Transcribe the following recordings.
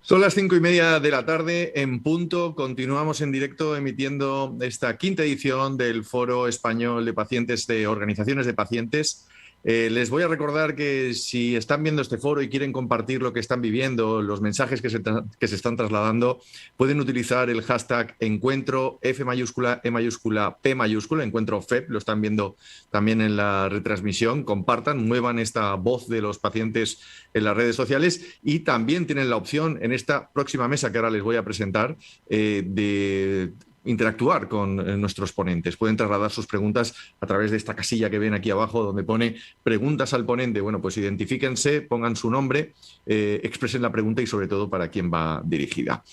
Son las 5:30 de la tarde en punto. Continuamos en directo emitiendo esta quinta edición del Foro Español de Pacientes de Organizaciones de Pacientes. Les voy a recordar que si están viendo este foro y quieren compartir lo que están viviendo, los mensajes que se están trasladando, pueden utilizar el hashtag encuentro F mayúscula, E mayúscula, P mayúscula, encuentro FEP, lo están viendo también en la retransmisión. Compartan, muevan esta voz de los pacientes en las redes sociales y también tienen la opción en esta próxima mesa que ahora les voy a presentar de interactuar con nuestros ponentes. Pueden trasladar sus preguntas a través de esta casilla que ven aquí abajo donde pone preguntas al ponente. Bueno, pues identifíquense, pongan su nombre, expresen la pregunta y sobre todo para quién va dirigida.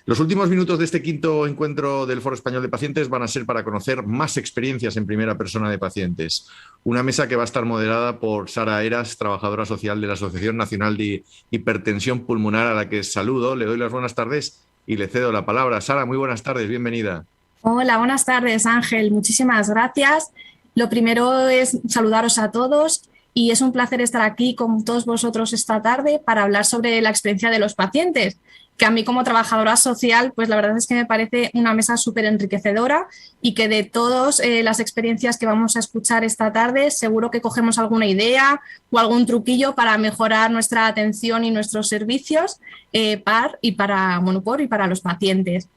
Los últimos minutos de este quinto encuentro del Foro Español de Pacientes van a ser para conocer más experiencias en primera persona de pacientes. Una mesa que va a estar moderada por Sara Eras, trabajadora social de la Asociación Nacional de Hipertensión Pulmonar, a la que saludo. Le doy las buenas tardes y le cedo la palabra. Sara, muy buenas tardes, bienvenida. Hola, buenas tardes, Ángel. Muchísimas gracias. Lo primero es saludaros a todos y es un placer estar aquí con todos vosotros esta tarde para hablar sobre la experiencia de los pacientes, que a mí como trabajadora social, pues la verdad es que me parece una mesa súper enriquecedora y que de todas las experiencias que vamos a escuchar esta tarde, seguro que cogemos alguna idea o algún truquillo para mejorar nuestra atención y nuestros servicios para los pacientes.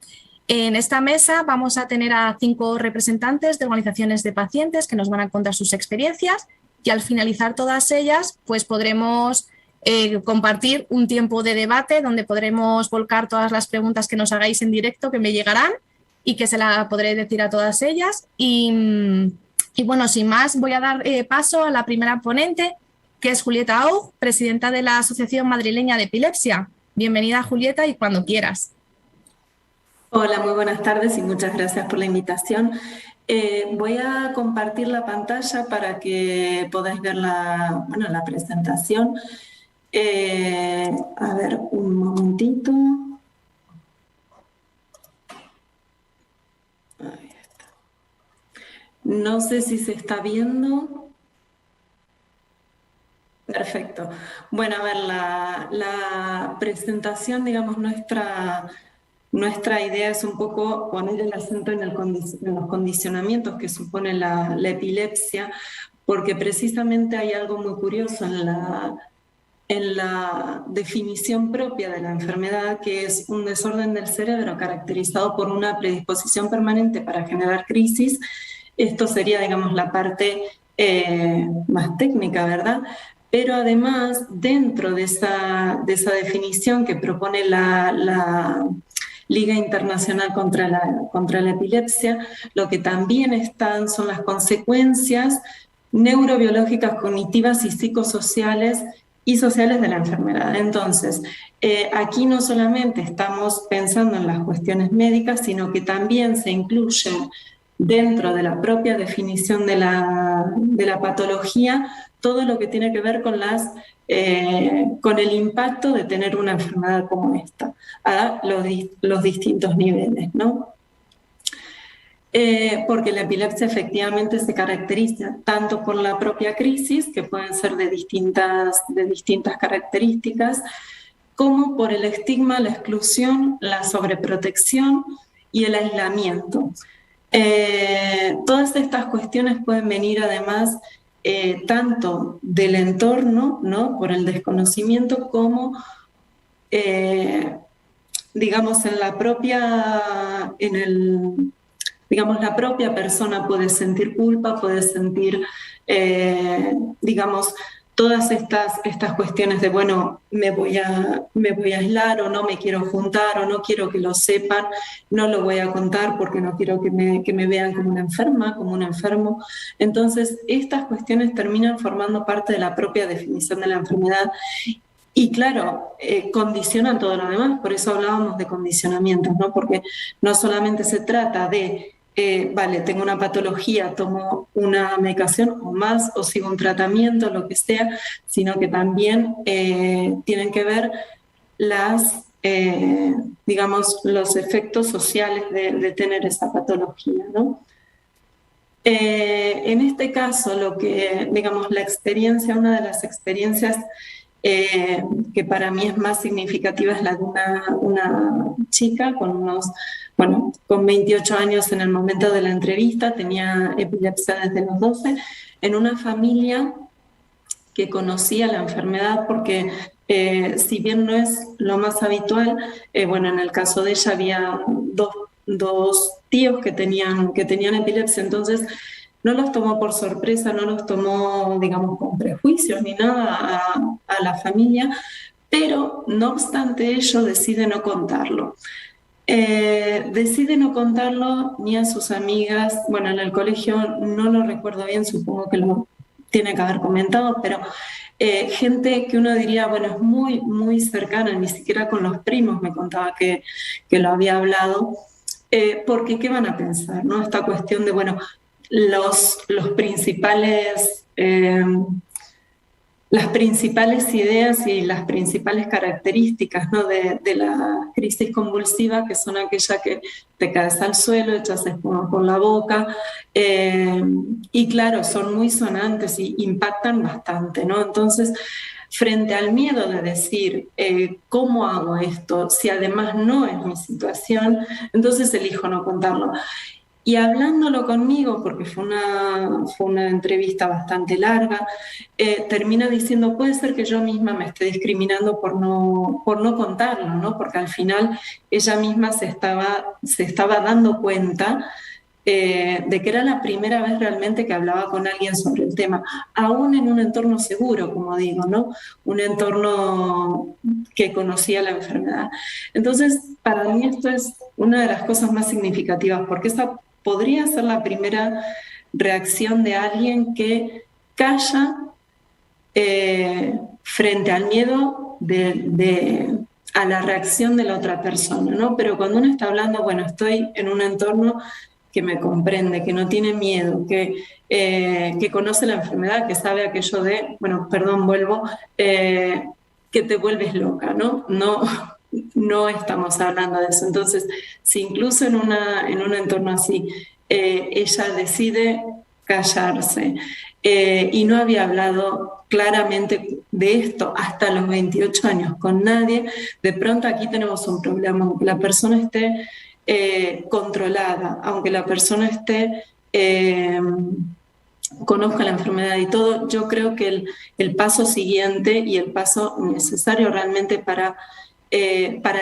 En esta mesa vamos a tener a 5 representantes de organizaciones de pacientes que nos van a contar sus experiencias y al finalizar todas ellas pues podremos compartir un tiempo de debate donde podremos volcar todas las preguntas que nos hagáis en directo que me llegarán y que se la podré decir a todas ellas. Y bueno, sin más voy a dar paso a la primera ponente, que es Julieta Aug, presidenta de la Asociación Madrileña de Epilepsia. Bienvenida, Julieta, y cuando quieras. Hola, muy buenas tardes y muchas gracias por la invitación. Voy a compartir la pantalla para que podáis ver la presentación. A ver, un momentito. Ahí está. No sé si se está viendo. Perfecto. Bueno, a ver, la presentación, digamos, nuestra idea es un poco poner el acento en los condicionamientos que supone la epilepsia, porque precisamente hay algo muy curioso en la definición propia de la enfermedad, que es un desorden del cerebro caracterizado por una predisposición permanente para generar crisis. Esto sería, digamos, la parte más técnica, ¿verdad? Pero además, dentro de esa definición que propone la Liga Internacional contra la Epilepsia, lo que también están son las consecuencias neurobiológicas, cognitivas y psicosociales y sociales de la enfermedad. Entonces, aquí no solamente estamos pensando en las cuestiones médicas, sino que también se incluyen dentro de la propia definición de la patología todo lo que tiene que ver con el impacto de tener una enfermedad como esta a los distintos niveles, ¿no? Porque la epilepsia efectivamente se caracteriza tanto por la propia crisis, que pueden ser de distintas características, como por el estigma, la exclusión, la sobreprotección y el aislamiento. Todas estas cuestiones pueden venir además tanto del entorno, ¿no?, por el desconocimiento, como digamos la propia persona puede sentir culpa, puede sentir digamos todas estas cuestiones de, bueno, me voy a aislar, o no me quiero juntar, o no quiero que lo sepan, no lo voy a contar porque no quiero que me vean como una enferma, como un enfermo. Entonces, estas cuestiones terminan formando parte de la propia definición de la enfermedad y, claro, condicionan todo lo demás. Por eso hablábamos de condicionamientos, ¿no? Porque no solamente se trata de vale, tengo una patología, tomo una medicación o más, o sigo un tratamiento, lo que sea, sino que también tienen que ver digamos, los efectos sociales de tener esa patología, ¿no? En este caso, digamos, una de las experiencias que para mí es más significativa, es la de una chica con 28 años en el momento de la entrevista, tenía epilepsia desde los 12, en una familia que conocía la enfermedad porque si bien no es lo más habitual, en el caso de ella había dos tíos que tenían epilepsia, entonces no los tomó por sorpresa, no los tomó, digamos, con prejuicios ni nada a la familia, pero no obstante ello decide no contarlo. Decide no contarlo ni a sus amigas, en el colegio no lo recuerdo bien, supongo que lo tiene que haber comentado, pero gente que uno diría, es muy, muy cercana, ni siquiera con los primos me contaba que lo había hablado, porque ¿qué van a pensar? ¿No? Esta cuestión de, los principales... las principales ideas y las principales características, ¿no? de la crisis convulsiva, que son aquellas que te caes al suelo, echas espuma por la boca, y claro, son muy sonantes y impactan bastante, ¿no? Entonces, frente al miedo de decir, ¿cómo hago esto? Si además no es mi situación, entonces elijo no contarlo. Y hablándolo conmigo, porque fue una entrevista bastante larga, termina diciendo, puede ser que yo misma me esté discriminando por no contarlo, ¿no? Porque al final ella misma se estaba dando cuenta de que era la primera vez realmente que hablaba con alguien sobre el tema, aún en un entorno seguro, como digo, ¿no? Un entorno que conocía la enfermedad. Entonces, para mí esto es una de las cosas más significativas, porque esa podría ser la primera reacción de alguien que calla frente al miedo a la reacción de la otra persona, ¿no? Pero cuando uno está hablando, estoy en un entorno que me comprende, que no tiene miedo, que conoce la enfermedad, que sabe aquello de, que te vuelves loca, ¿no? No estamos hablando de eso. Entonces, si incluso en un entorno así ella decide callarse y no había hablado claramente de esto hasta los 28 años con nadie, de pronto aquí tenemos un problema, aunque la persona esté controlada, aunque la persona esté... conozca la enfermedad y todo, yo creo que el paso siguiente y el paso necesario realmente para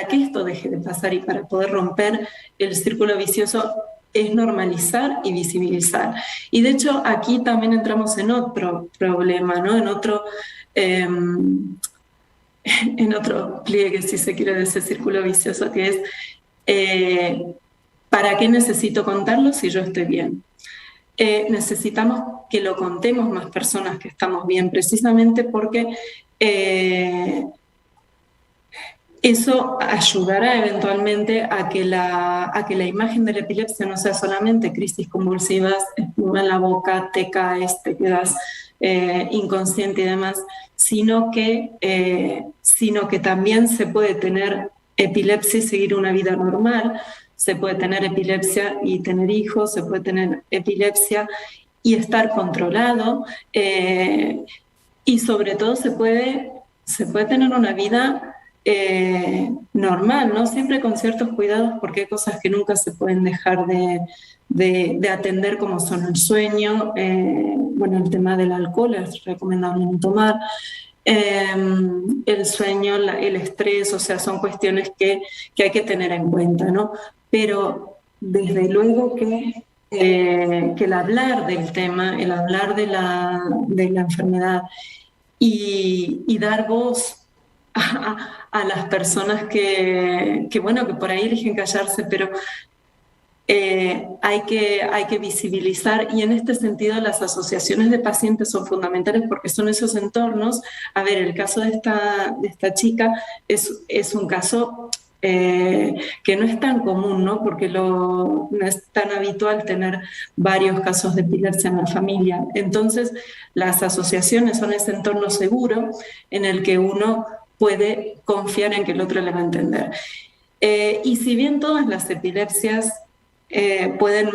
que esto deje de pasar y para poder romper el círculo vicioso es normalizar y visibilizar. Y de hecho aquí también entramos en otro problema, ¿no? En otro pliegue, si se quiere, de ese círculo vicioso, que es ¿para qué necesito contarlo si yo estoy bien? Necesitamos que lo contemos más personas que estamos bien, precisamente porque eso ayudará eventualmente a que la imagen de la epilepsia no sea solamente crisis convulsivas, espuma en la boca, te caes, te quedas inconsciente y demás, sino que también se puede tener epilepsia y seguir una vida normal, se puede tener epilepsia y tener hijos, se puede tener epilepsia y estar controlado, y sobre todo se puede tener una vida normal, ¿no? Siempre con ciertos cuidados, porque hay cosas que nunca se pueden dejar de atender, como son el sueño, el tema del alcohol es recomendable no tomar, el sueño, el estrés, o sea, son cuestiones que hay que tener en cuenta, ¿no? Pero desde luego que el hablar del tema, el hablar de la enfermedad y dar voz a las personas que por ahí eligen callarse, pero hay que visibilizar, y en este sentido las asociaciones de pacientes son fundamentales porque son esos entornos. A ver, el caso de esta chica es un caso que no es tan común, ¿no? Porque no es tan habitual tener varios casos de epilepsia en la familia. Entonces, las asociaciones son ese entorno seguro en el que uno puede confiar en que el otro le va a entender. Y si bien todas las epilepsias pueden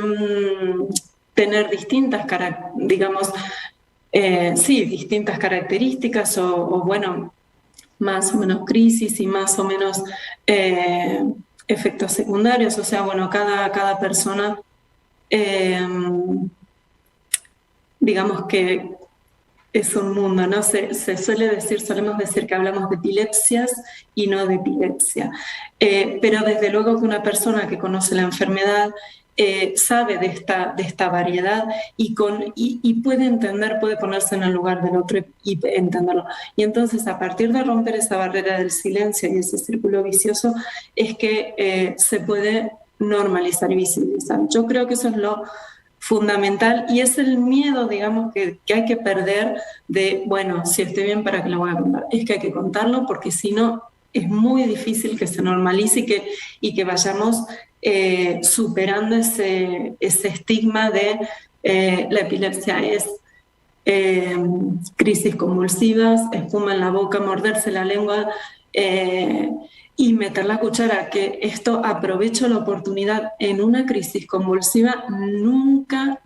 tener distintas características o más o menos crisis y más o menos efectos secundarios. O sea, bueno, cada persona, digamos que es un mundo, ¿no? Solemos decir que hablamos de epilepsias y no de epilepsia. Pero desde luego que una persona que conoce la enfermedad sabe de esta variedad y puede entender, puede ponerse en el lugar del otro y entenderlo. Y entonces, a partir de romper esa barrera del silencio y ese círculo vicioso, es que se puede normalizar y visibilizar. Yo creo que eso es lo fundamental y es el miedo, digamos, que hay que perder de, bueno, si estoy bien, ¿para qué lo voy a contar? Es que hay que contarlo porque si no es muy difícil que se normalice y que vayamos superando ese estigma de la epilepsia es crisis convulsivas, espuma en la boca, morderse la lengua y meter la cuchara, que esto aprovecho la oportunidad. En una crisis convulsiva nunca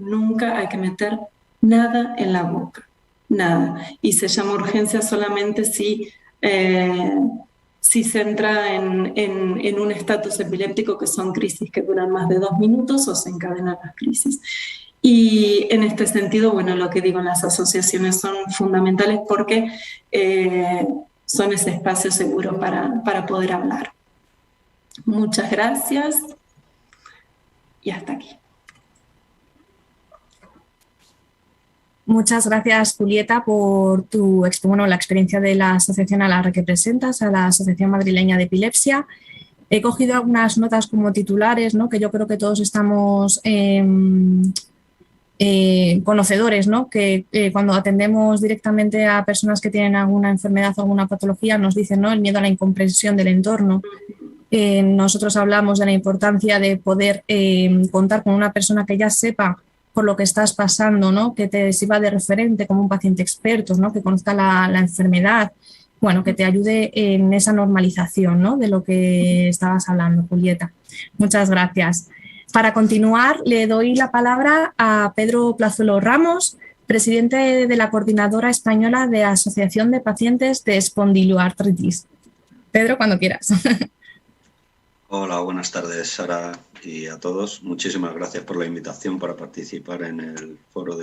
hay que meter nada en la boca, nada. Y se llama urgencia solamente si se entra en un estatus epiléptico, que son crisis que duran más de 2 minutos o se encadenan las crisis. Y en este sentido, bueno, lo que digo, las asociaciones son fundamentales porque son ese espacio seguro para poder hablar. Muchas gracias y hasta aquí. Muchas gracias, Julieta, por la experiencia de la asociación a la que representas, a la Asociación Madrileña de Epilepsia. He cogido algunas notas como titulares, ¿no?, que yo creo que todos estamos conocedores, ¿no?, que cuando atendemos directamente a personas que tienen alguna enfermedad o alguna patología nos dicen, ¿no?, el miedo a la incomprensión del entorno. Nosotros hablamos de la importancia de poder contar con una persona que ya sepa por lo que estás pasando, ¿no?, que te sirva de referente como un paciente experto, ¿no?, que conozca la enfermedad, bueno, que te ayude en esa normalización, ¿no?, de lo que estabas hablando, Julieta. Muchas gracias. Para continuar, le doy la palabra a Pedro Plazuelo Ramos, presidente de la Coordinadora Española de Asociación de Pacientes de Espondiloartritis. Pedro, cuando quieras. Hola, buenas tardes, Sara, y a todos. Muchísimas gracias por la invitación para participar en el foro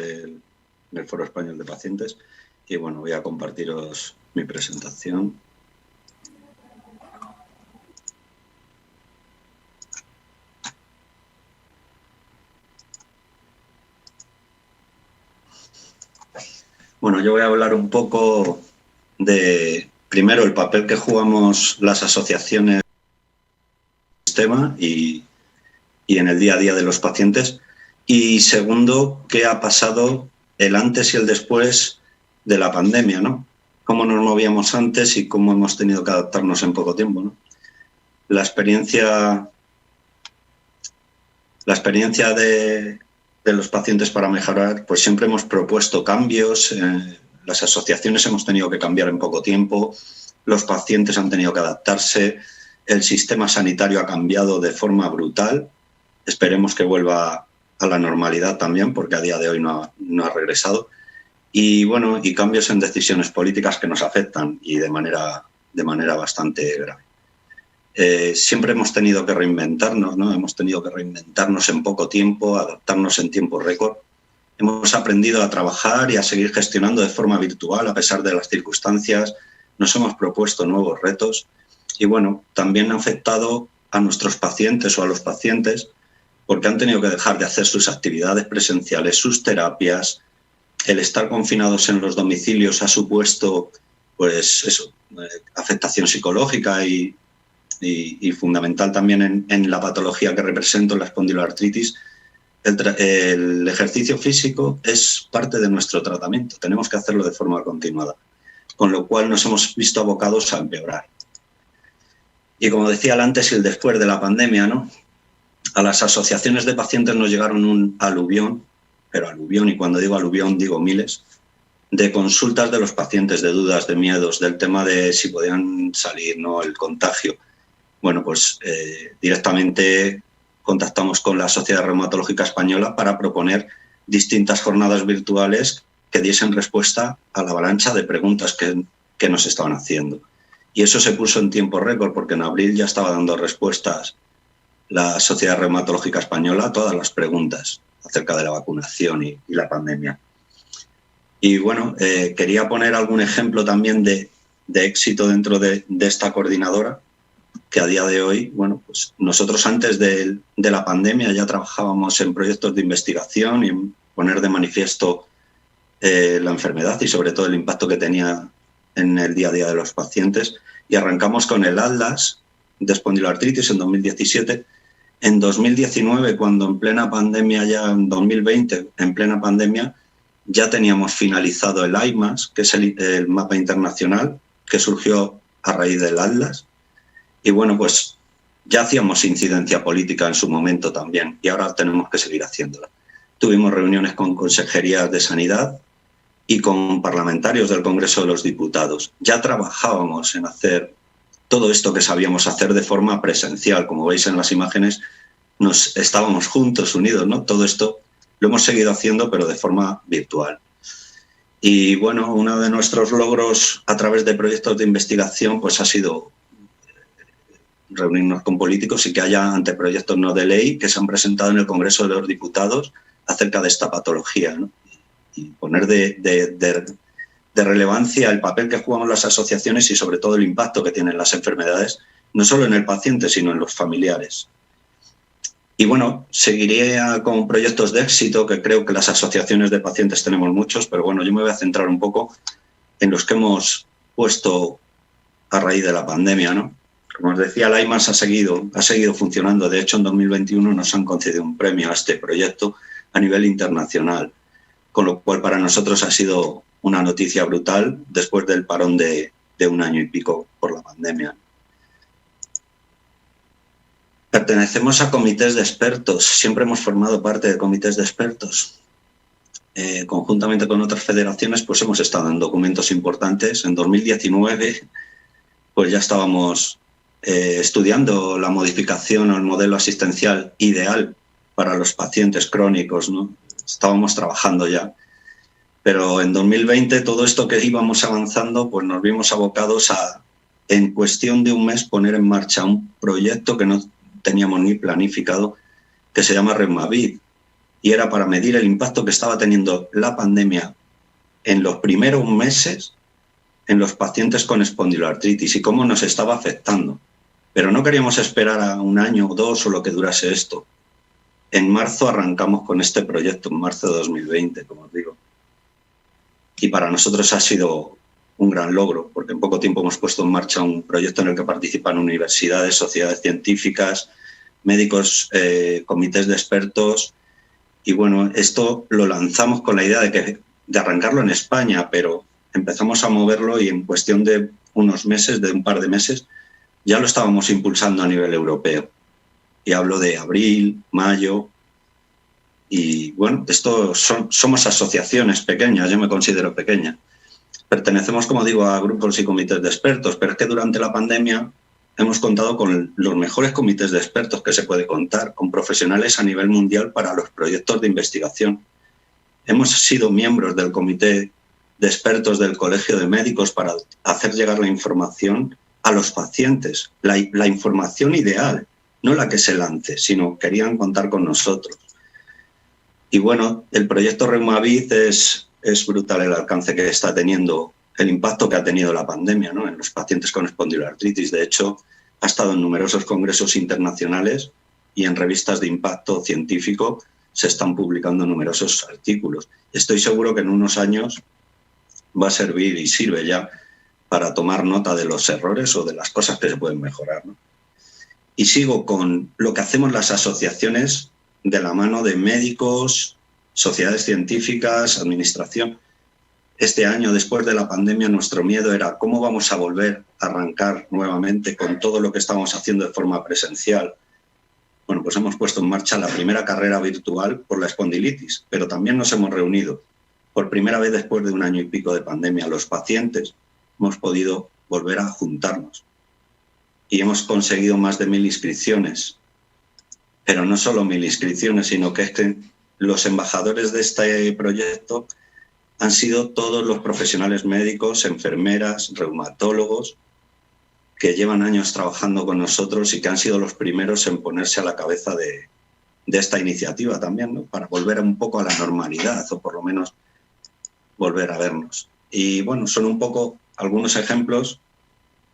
Español de Pacientes. Y bueno, voy a compartiros mi presentación. Bueno, yo voy a hablar un poco de, primero, el papel que jugamos las asociaciones y en el día a día de los pacientes, y segundo, qué ha pasado el antes y el después de la pandemia, ¿no? Cómo nos movíamos antes y cómo hemos tenido que adaptarnos en poco tiempo, ¿no? La experiencia de los pacientes para mejorar, pues siempre hemos propuesto cambios, las asociaciones hemos tenido que cambiar en poco tiempo, los pacientes han tenido que adaptarse. El sistema sanitario ha cambiado de forma brutal. Esperemos que vuelva a la normalidad también, porque a día de hoy no ha regresado. Y bueno, y cambios en decisiones políticas que nos afectan y de manera bastante grave. Siempre hemos tenido que reinventarnos, ¿no? Hemos tenido que reinventarnos en poco tiempo, adaptarnos en tiempo récord. Hemos aprendido a trabajar y a seguir gestionando de forma virtual a pesar de las circunstancias. Nos hemos propuesto nuevos retos. Y bueno, también ha afectado a nuestros pacientes o a los pacientes porque han tenido que dejar de hacer sus actividades presenciales, sus terapias. El estar confinados en los domicilios ha supuesto, pues eso, afectación psicológica y fundamental también en la patología que represento, la espondiloartritis. El ejercicio físico es parte de nuestro tratamiento. Tenemos que hacerlo de forma continuada, con lo cual nos hemos visto abocados a empeorar. Y como decía, el antes y el después de la pandemia, ¿no? A las asociaciones de pacientes nos llegaron un aluvión, pero aluvión, y cuando digo aluvión digo miles, de consultas de los pacientes, de dudas, de miedos, del tema de si podían salir, ¿no?, el contagio. Bueno, pues directamente contactamos con la Sociedad Reumatológica Española para proponer distintas jornadas virtuales que diesen respuesta a la avalancha de preguntas que nos estaban haciendo. Y eso se puso en tiempo récord, porque en abril ya estaba dando respuestas la Sociedad Reumatológica Española a todas las preguntas acerca de la vacunación y la pandemia. Y bueno, quería poner algún ejemplo también de éxito dentro de esta coordinadora, que a día de hoy, bueno, pues nosotros antes de la pandemia ya trabajábamos en proyectos de investigación y en poner de manifiesto la enfermedad y sobre todo el impacto que tenía en el día a día de los pacientes, y arrancamos con el Atlas de espondiloartritis en 2017. En 2019, cuando en plena pandemia, ya en 2020, en plena pandemia, ya teníamos finalizado el IMAS, que es el mapa internacional que surgió a raíz del Atlas. Y bueno, pues ya hacíamos incidencia política en su momento también, y ahora tenemos que seguir haciéndola. Tuvimos reuniones con consejerías de sanidad y con parlamentarios del Congreso de los Diputados. Ya trabajábamos en hacer todo esto que sabíamos hacer de forma presencial. Como veis en las imágenes, estábamos juntos, unidos, ¿no? Todo esto lo hemos seguido haciendo, pero de forma virtual. Y bueno, uno de nuestros logros a través de proyectos de investigación pues ha sido reunirnos con políticos y que haya anteproyectos no de ley que se han presentado en el Congreso de los Diputados acerca de esta patología, ¿no? Y poner de relevancia el papel que jugamos las asociaciones y sobre todo el impacto que tienen las enfermedades, no solo en el paciente, sino en los familiares. Y bueno, seguiré con proyectos de éxito, que creo que las asociaciones de pacientes tenemos muchos, pero bueno, yo me voy a centrar un poco en los que hemos puesto a raíz de la pandemia, ¿no? Como os decía, la IMAS ha seguido funcionando. De hecho, en 2021 nos han concedido un premio a este proyecto a nivel internacional, con lo cual para nosotros ha sido una noticia brutal después del parón de 1 año y pico por la pandemia. Pertenecemos a comités de expertos, siempre hemos formado parte de comités de expertos. Conjuntamente con otras federaciones, pues hemos estado en documentos importantes. En 2019, pues ya estábamos estudiando la modificación o el modelo asistencial ideal para los pacientes crónicos, ¿no? Estábamos trabajando ya. Pero en 2020, todo esto que íbamos avanzando, pues nos vimos abocados a, en cuestión de un mes, poner en marcha un proyecto que no teníamos ni planificado, que se llama ReumaVid, y era para medir el impacto que estaba teniendo la pandemia en los primeros meses en los pacientes con espondiloartritis y cómo nos estaba afectando. Pero no queríamos esperar a 1 año o 2 o lo que durase esto. En marzo arrancamos con este proyecto, en marzo de 2020, como os digo. Y para nosotros ha sido un gran logro, porque en poco tiempo hemos puesto en marcha un proyecto en el que participan universidades, sociedades científicas, médicos, comités de expertos. Y bueno, esto lo lanzamos con la idea de arrancarlo en España, pero empezamos a moverlo y en cuestión de unos meses, de un par de meses, ya lo estábamos impulsando a nivel europeo. Y hablo de abril, mayo. Y bueno, somos asociaciones pequeñas, yo me considero pequeña. Pertenecemos, como digo, a grupos y comités de expertos, pero es que durante la pandemia hemos contado con los mejores comités de expertos que se puede contar, con profesionales a nivel mundial para los proyectos de investigación. Hemos sido miembros del comité de expertos del Colegio de Médicos para hacer llegar la información a los pacientes, la información ideal, no la que se lance, sino querían contar con nosotros. Y bueno, el proyecto ReumaVid es brutal el alcance que está teniendo, el impacto que ha tenido la pandemia, ¿no?, en los pacientes con espondiloartritis. De hecho, ha estado en numerosos congresos internacionales y en revistas de impacto científico se están publicando numerosos artículos. Estoy seguro que en unos años va a servir y sirve ya para tomar nota de los errores o de las cosas que se pueden mejorar, ¿no? Y sigo con lo que hacemos las asociaciones de la mano de médicos, sociedades científicas, administración. Este año, después de la pandemia, nuestro miedo era cómo vamos a volver a arrancar nuevamente con todo lo que estábamos haciendo de forma presencial. Bueno, pues hemos puesto en marcha la primera carrera virtual por la espondilitis, pero también nos hemos reunido por primera vez después de 1 año y pico de pandemia. Los pacientes hemos podido volver a juntarnos y hemos conseguido más de 1000 inscripciones. Pero no solo 1000 inscripciones, sino que es que los embajadores de este proyecto han sido todos los profesionales médicos, enfermeras, reumatólogos que llevan años trabajando con nosotros y que han sido los primeros en ponerse a la cabeza de esta iniciativa también, ¿no? Para volver un poco a la normalidad o por lo menos volver a vernos. Y bueno, son un poco algunos ejemplos.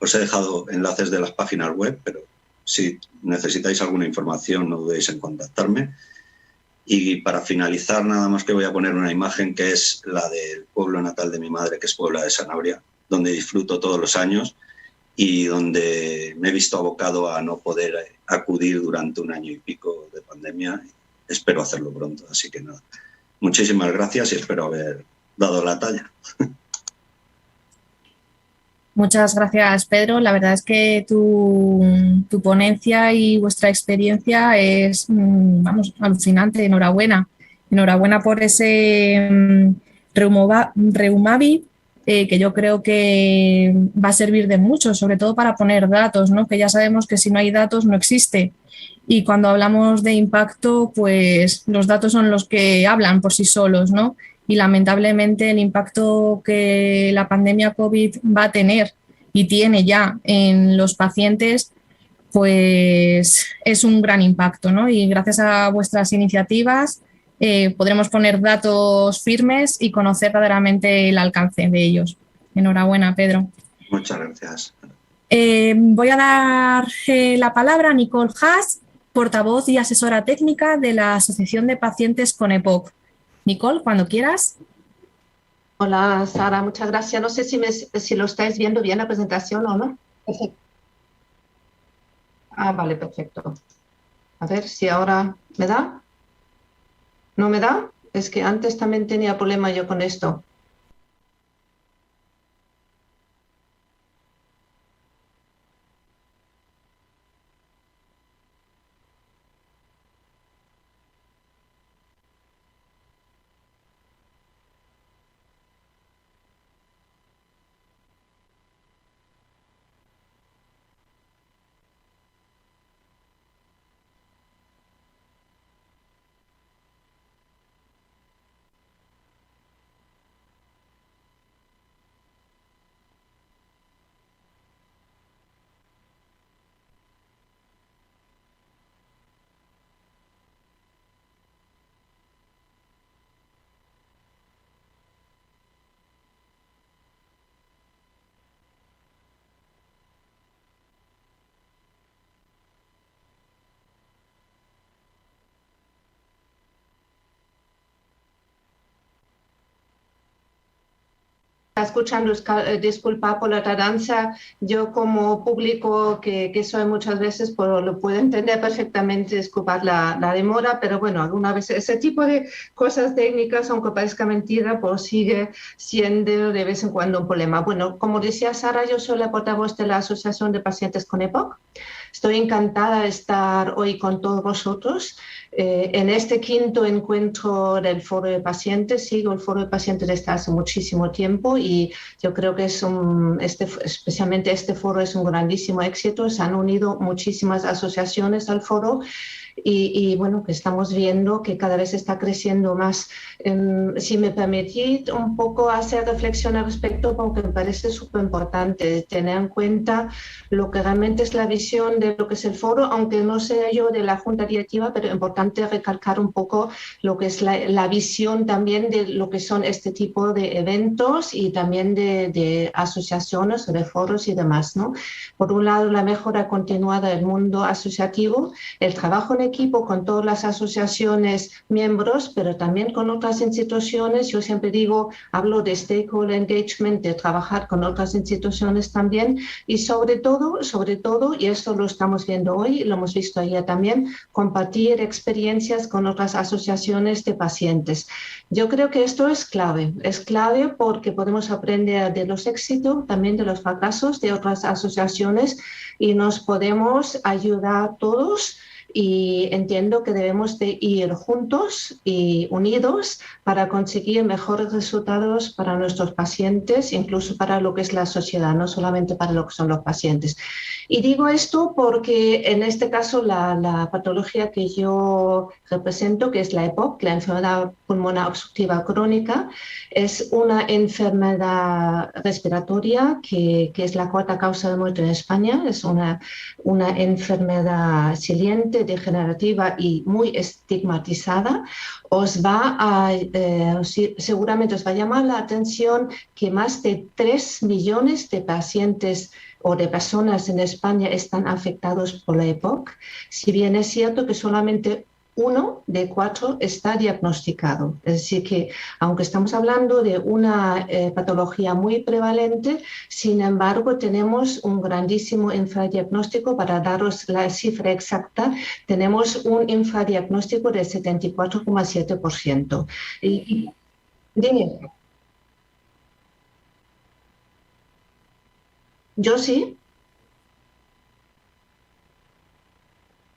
Os he dejado enlaces de las páginas web, pero si necesitáis alguna información no dudéis en contactarme. Y para finalizar, nada más que voy a poner una imagen que es la del pueblo natal de mi madre, que es Puebla de Sanabria, donde disfruto todos los años y donde me he visto abocado a no poder acudir durante un año y pico de pandemia. Espero hacerlo pronto, así que nada. Muchísimas gracias y espero haber dado la talla. Muchas gracias, Pedro. La verdad es que tu ponencia y vuestra experiencia es, vamos, alucinante. Enhorabuena. Enhorabuena por ese Reumavi, que yo creo que va a servir de mucho, sobre todo para poner datos, ¿no? Que ya sabemos que si no hay datos no existe. Y cuando hablamos de impacto, pues los datos son los que hablan por sí solos, ¿no? Y lamentablemente el impacto que la pandemia COVID va a tener y tiene ya en los pacientes, pues es un gran impacto, ¿no? Y gracias a vuestras iniciativas podremos poner datos firmes y conocer verdaderamente el alcance de ellos. Enhorabuena, Pedro. Muchas gracias. Voy a dar la palabra a Nicole Haas, portavoz y asesora técnica de la Asociación de Pacientes con EPOC. Nicole, cuando quieras. Hola, Sara, muchas gracias. No sé si lo estáis viendo bien la presentación o no. Perfecto. Ah, vale, perfecto. A ver si ahora me da. ¿No me da? Es que antes también tenía problema yo con esto. Escuchando, disculpa por la tardanza, yo como público que soy muchas veces pues, lo puedo entender perfectamente, disculpar la demora, pero bueno, alguna vez ese tipo de cosas técnicas, aunque parezca mentira, pues sigue siendo de vez en cuando un problema. Bueno, como decía Sara, yo soy la portavoz de la Asociación de Pacientes con EPOC. Estoy encantada de estar hoy con todos vosotros en este quinto encuentro del Foro de Pacientes. Sigo el Foro de Pacientes desde hace muchísimo tiempo y yo creo que especialmente este foro es un grandísimo éxito. Se han unido muchísimas asociaciones al foro y bueno, que estamos viendo que cada vez está creciendo más. Si me permitís un poco hacer reflexión al respecto, porque me parece súper importante tener en cuenta lo que realmente es la visión de lo que es el foro, aunque no sea yo de la junta directiva, pero es importante recalcar un poco lo que es la visión también de lo que son este tipo de eventos y también de asociaciones, de foros y demás, ¿no? Por un lado, la mejora continuada del mundo asociativo, el trabajo en equipo con todas las asociaciones miembros, pero también con otras instituciones. Yo siempre digo, hablo de stakeholder engagement, de trabajar con otras instituciones también y sobre todo, y esto lo estamos viendo hoy, lo hemos visto ayer también, compartir experiencias con otras asociaciones de pacientes. Yo creo que esto es clave porque podemos aprender de los éxitos, también de los fracasos de otras asociaciones y nos podemos ayudar todos y entiendo que debemos de ir juntos y unidos para conseguir mejores resultados para nuestros pacientes, incluso para lo que es la sociedad, no solamente para lo que son los pacientes. Y digo esto porque en este caso la patología que yo represento, que es la EPOC, la enfermedad pulmonar obstructiva crónica, es una enfermedad respiratoria que es la cuarta causa de muerte en España. Es una enfermedad silente, degenerativa y muy estigmatizada. Seguramente os va a llamar la atención que más de 3 millones de pacientes o de personas en España están afectados por la EPOC, si bien es cierto que solamente 1 de 4 está diagnosticado. Es decir, que aunque estamos hablando de una patología muy prevalente, sin embargo tenemos un grandísimo infradiagnóstico. Para daros la cifra exacta, tenemos un infradiagnóstico del 74,7%. Dime. Yo sí.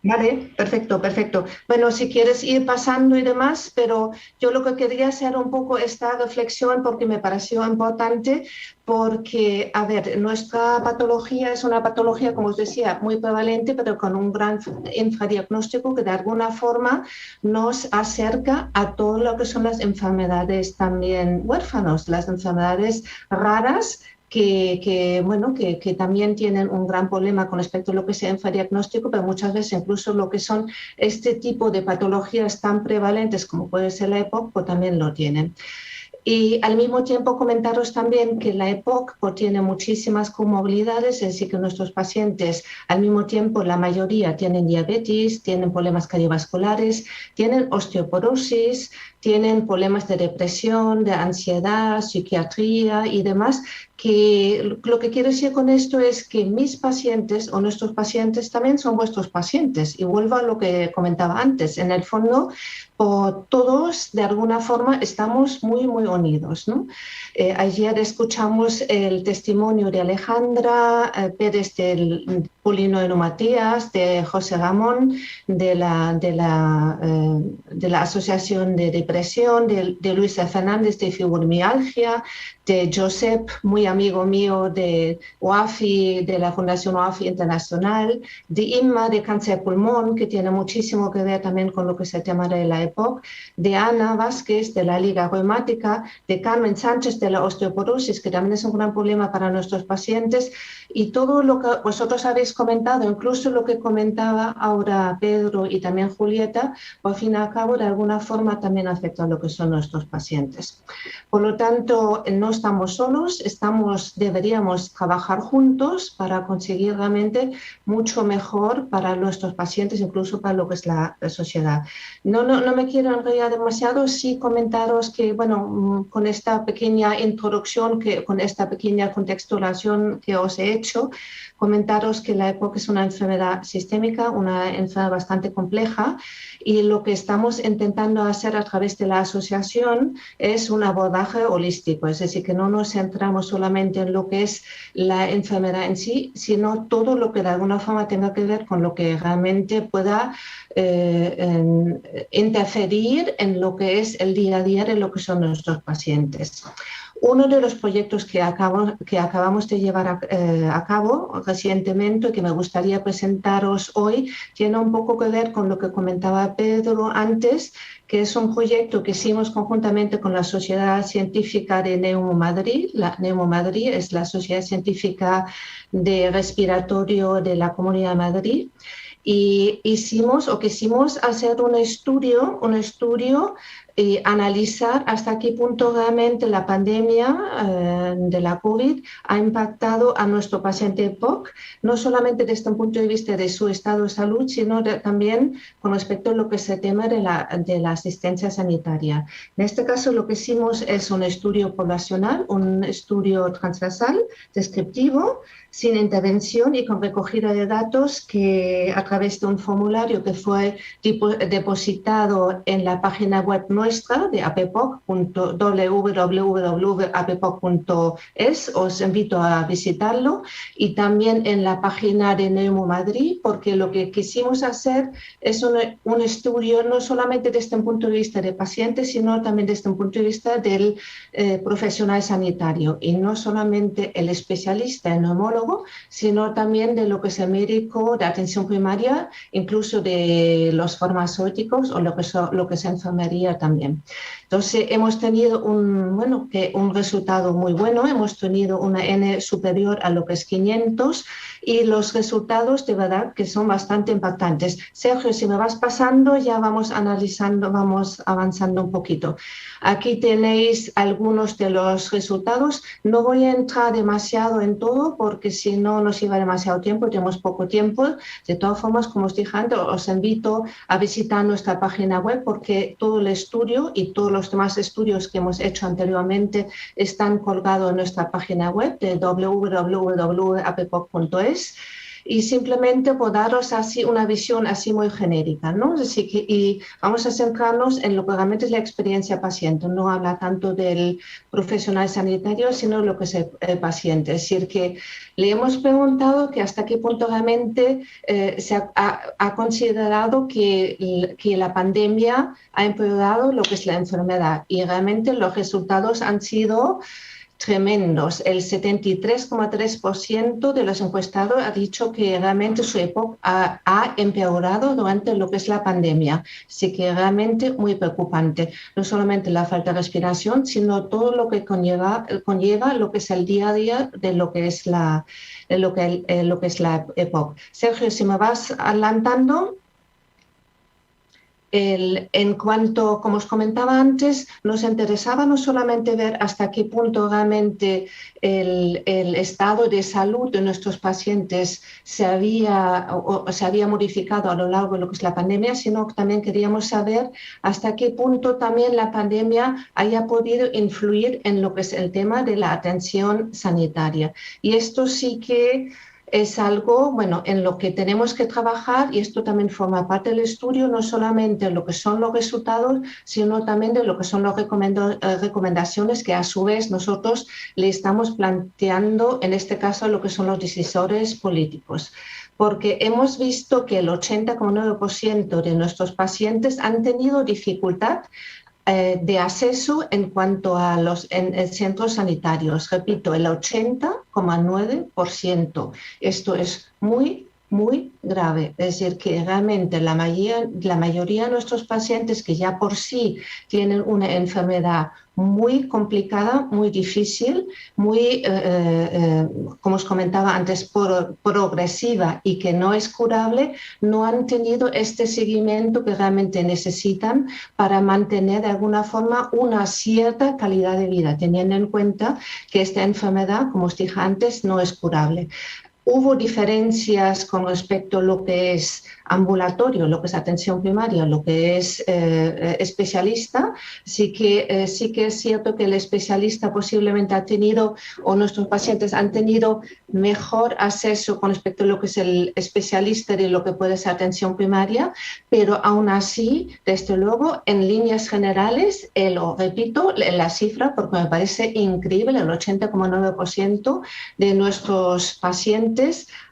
Vale, perfecto, perfecto. Bueno, si quieres ir pasando y demás, pero yo lo que quería hacer un poco esta reflexión porque me pareció importante, porque, a ver, nuestra patología es una patología, como os decía, muy prevalente, pero con un gran infradiagnóstico que de alguna forma nos acerca a todo lo que son las enfermedades también huérfanos, las enfermedades raras, que también tienen un gran problema con respecto a lo que es el infradiagnóstico, pero muchas veces incluso lo que son este tipo de patologías tan prevalentes como puede ser la EPOC, pues también lo tienen. Y al mismo tiempo comentaros también que la EPOC tiene muchísimas comorbilidades, es decir, que nuestros pacientes al mismo tiempo la mayoría tienen diabetes, tienen problemas cardiovasculares, tienen osteoporosis, tienen problemas de depresión, de ansiedad, psiquiatría y demás, que lo que quiero decir con esto es que mis pacientes o nuestros pacientes también son vuestros pacientes. Y vuelvo a lo que comentaba antes. En el fondo, todos de alguna forma estamos muy, muy unidos, ¿no? Ayer escuchamos el testimonio de Alejandra Pérez del Polino Matías, de José Ramón, de la Asociación de Depresión, de Luisa Fernández de Fibromialgia, de Josep, muy amigo mío de OAFI, de la Fundación OAFI Internacional, de Inma de Cáncer de Pulmón, que tiene muchísimo que ver también con lo que es el tema de la EPOC, de Ana Vázquez de la Liga Reumática, de Carmen Sánchez de la osteoporosis, que también es un gran problema para nuestros pacientes, y todo lo que vosotros habéis comentado, incluso lo que comentaba ahora Pedro y también Julieta, al fin y al cabo de alguna forma también afecta a lo que son nuestros pacientes. Por lo tanto, no estamos solos, deberíamos trabajar juntos para conseguir realmente mucho mejor para nuestros pacientes, incluso para lo que es la sociedad. No me quiero enrollar demasiado, sí comentaros que, bueno, con esta pequeña introducción, con esta pequeña contextualización que os he hecho, comentaros que la EPOC es una enfermedad sistémica, una enfermedad bastante compleja, y lo que estamos intentando hacer a través de la asociación es un abordaje holístico, es decir, que no nos centramos solamente en lo que es la enfermedad en sí, sino todo lo que de alguna forma tenga que ver con lo que realmente pueda interferir en lo que es el día a día de lo que son nuestros pacientes. Uno de los proyectos que acabamos de llevar a cabo recientemente, que me gustaría presentaros hoy, tiene un poco que ver con lo que comentaba Pedro antes, que es un proyecto que hicimos conjuntamente con la Sociedad Científica de Neumomadrid. La Neumomadrid es la Sociedad Científica de Respiratorio de la Comunidad de Madrid. Y quisimos hacer un estudio y analizar hasta qué punto realmente la pandemia de la COVID ha impactado a nuestro paciente EPOC, no solamente desde un punto de vista de su estado de salud, sino también con respecto a lo que es el tema de la asistencia sanitaria. En este caso lo que hicimos es un estudio poblacional, un estudio transversal, descriptivo, sin intervención y con recogida de datos que a través de un formulario que fue depositado en la página web nuestra de www.apepoc.es, os invito a visitarlo, y también en la página de Neumo Madrid, porque lo que quisimos hacer es un estudio no solamente desde un punto de vista de paciente, sino también desde un punto de vista del profesional sanitario, y no solamente el especialista, el neumólogo, sino también de lo que es el médico de atención primaria, incluso de los farmacéuticos o lo que es enfermería también. Entonces hemos tenido un resultado muy bueno, hemos tenido una N superior a lo que es 500, y los resultados de verdad que son bastante impactantes. Sergio, si me vas pasando, ya vamos analizando, vamos avanzando un poquito. Aquí tenéis algunos de los resultados. No voy a entrar demasiado en todo porque si no nos lleva demasiado tiempo, tenemos poco tiempo. De todas formas, como os dije antes, os invito a visitar nuestra página web, porque todo el estudio y todos los demás estudios que hemos hecho anteriormente están colgados en nuestra página web de www.apepoc.es. Y simplemente por daros así una visión así muy genérica, ¿no? Así que, y vamos a centrarnos en lo que realmente es la experiencia paciente, no habla tanto del profesional sanitario, sino lo que es el paciente. Es decir, que le hemos preguntado que hasta qué punto realmente se ha considerado que la pandemia ha empeorado lo que es la enfermedad, y realmente los resultados han sido tremendos. El 73,3% de los encuestados ha dicho que realmente su EPOC ha empeorado durante lo que es la pandemia. Así que realmente muy preocupante. No solamente la falta de respiración, sino todo lo que conlleva lo que es el día a día de lo que es la EPOC. Sergio, si me vas adelantando. En cuanto, como os comentaba antes, nos interesaba no solamente ver hasta qué punto realmente el estado de salud de nuestros pacientes se había modificado a lo largo de lo que es la pandemia, sino que también queríamos saber hasta qué punto también la pandemia haya podido influir en lo que es el tema de la atención sanitaria. Y esto sí que es algo, en lo que tenemos que trabajar, y esto también forma parte del estudio, no solamente lo que son los resultados, sino también de lo que son las recomendaciones que a su vez nosotros le estamos planteando, en este caso, lo que son los decisores políticos. Porque hemos visto que el 80,9% de nuestros pacientes han tenido dificultad de acceso en cuanto a los centros sanitarios. Repito, el 80,9%. Esto es muy, muy grave. Es decir, que realmente la mayoría de nuestros pacientes que ya por sí tienen una enfermedad muy complicada, muy difícil, muy, como os comentaba antes, progresiva y que no es curable, no han tenido este seguimiento que realmente necesitan para mantener de alguna forma una cierta calidad de vida, teniendo en cuenta que esta enfermedad, como os dije antes, no es curable. Hubo diferencias con respecto a lo que es ambulatorio, lo que es atención primaria, lo que es especialista. Sí que es cierto que el especialista posiblemente ha tenido, o nuestros pacientes han tenido mejor acceso con respecto a lo que es el especialista de lo que puede ser atención primaria, pero aún así, desde luego, en líneas generales, lo repito, la cifra, porque me parece increíble, el 80,9% de nuestros pacientes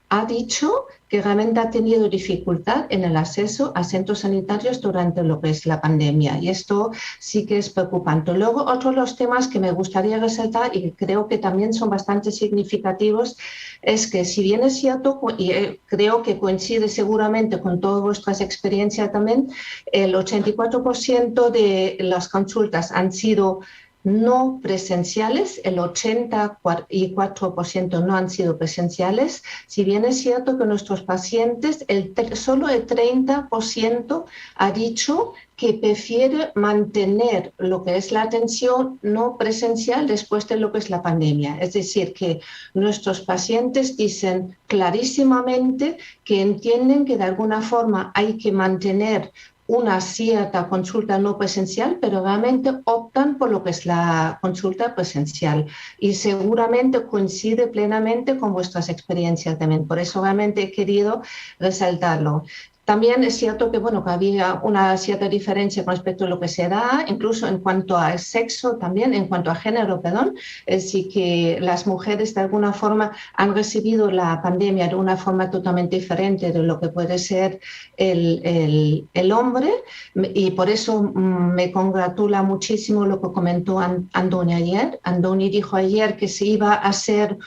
ha dicho que realmente ha tenido dificultad en el acceso a centros sanitarios durante lo que es la pandemia, y esto sí que es preocupante. Luego, otro de los temas que me gustaría resaltar y que creo que también son bastante significativos es que, si bien es cierto, y creo que coincide seguramente con todas vuestras experiencias también, el 84% de las consultas han sido no presenciales, el 84% no han sido presenciales. Si bien es cierto que nuestros pacientes, solo el 30% ha dicho que prefiere mantener lo que es la atención no presencial después de lo que es la pandemia. Es decir, que nuestros pacientes dicen clarísimamente que entienden que de alguna forma hay que mantener una cierta consulta no presencial, pero realmente optan por lo que es la consulta presencial, y seguramente coincide plenamente con vuestras experiencias también. Por eso realmente he querido resaltarlo. También es cierto que, bueno, que había una cierta diferencia con respecto a lo que se da, incluso en cuanto al sexo, también en cuanto a género, perdón. Es decir, que las mujeres de alguna forma han recibido la pandemia de una forma totalmente diferente de lo que puede ser el hombre, y por eso me congratula muchísimo lo que comentó Andoni ayer. Andoni dijo ayer que se iba a hacer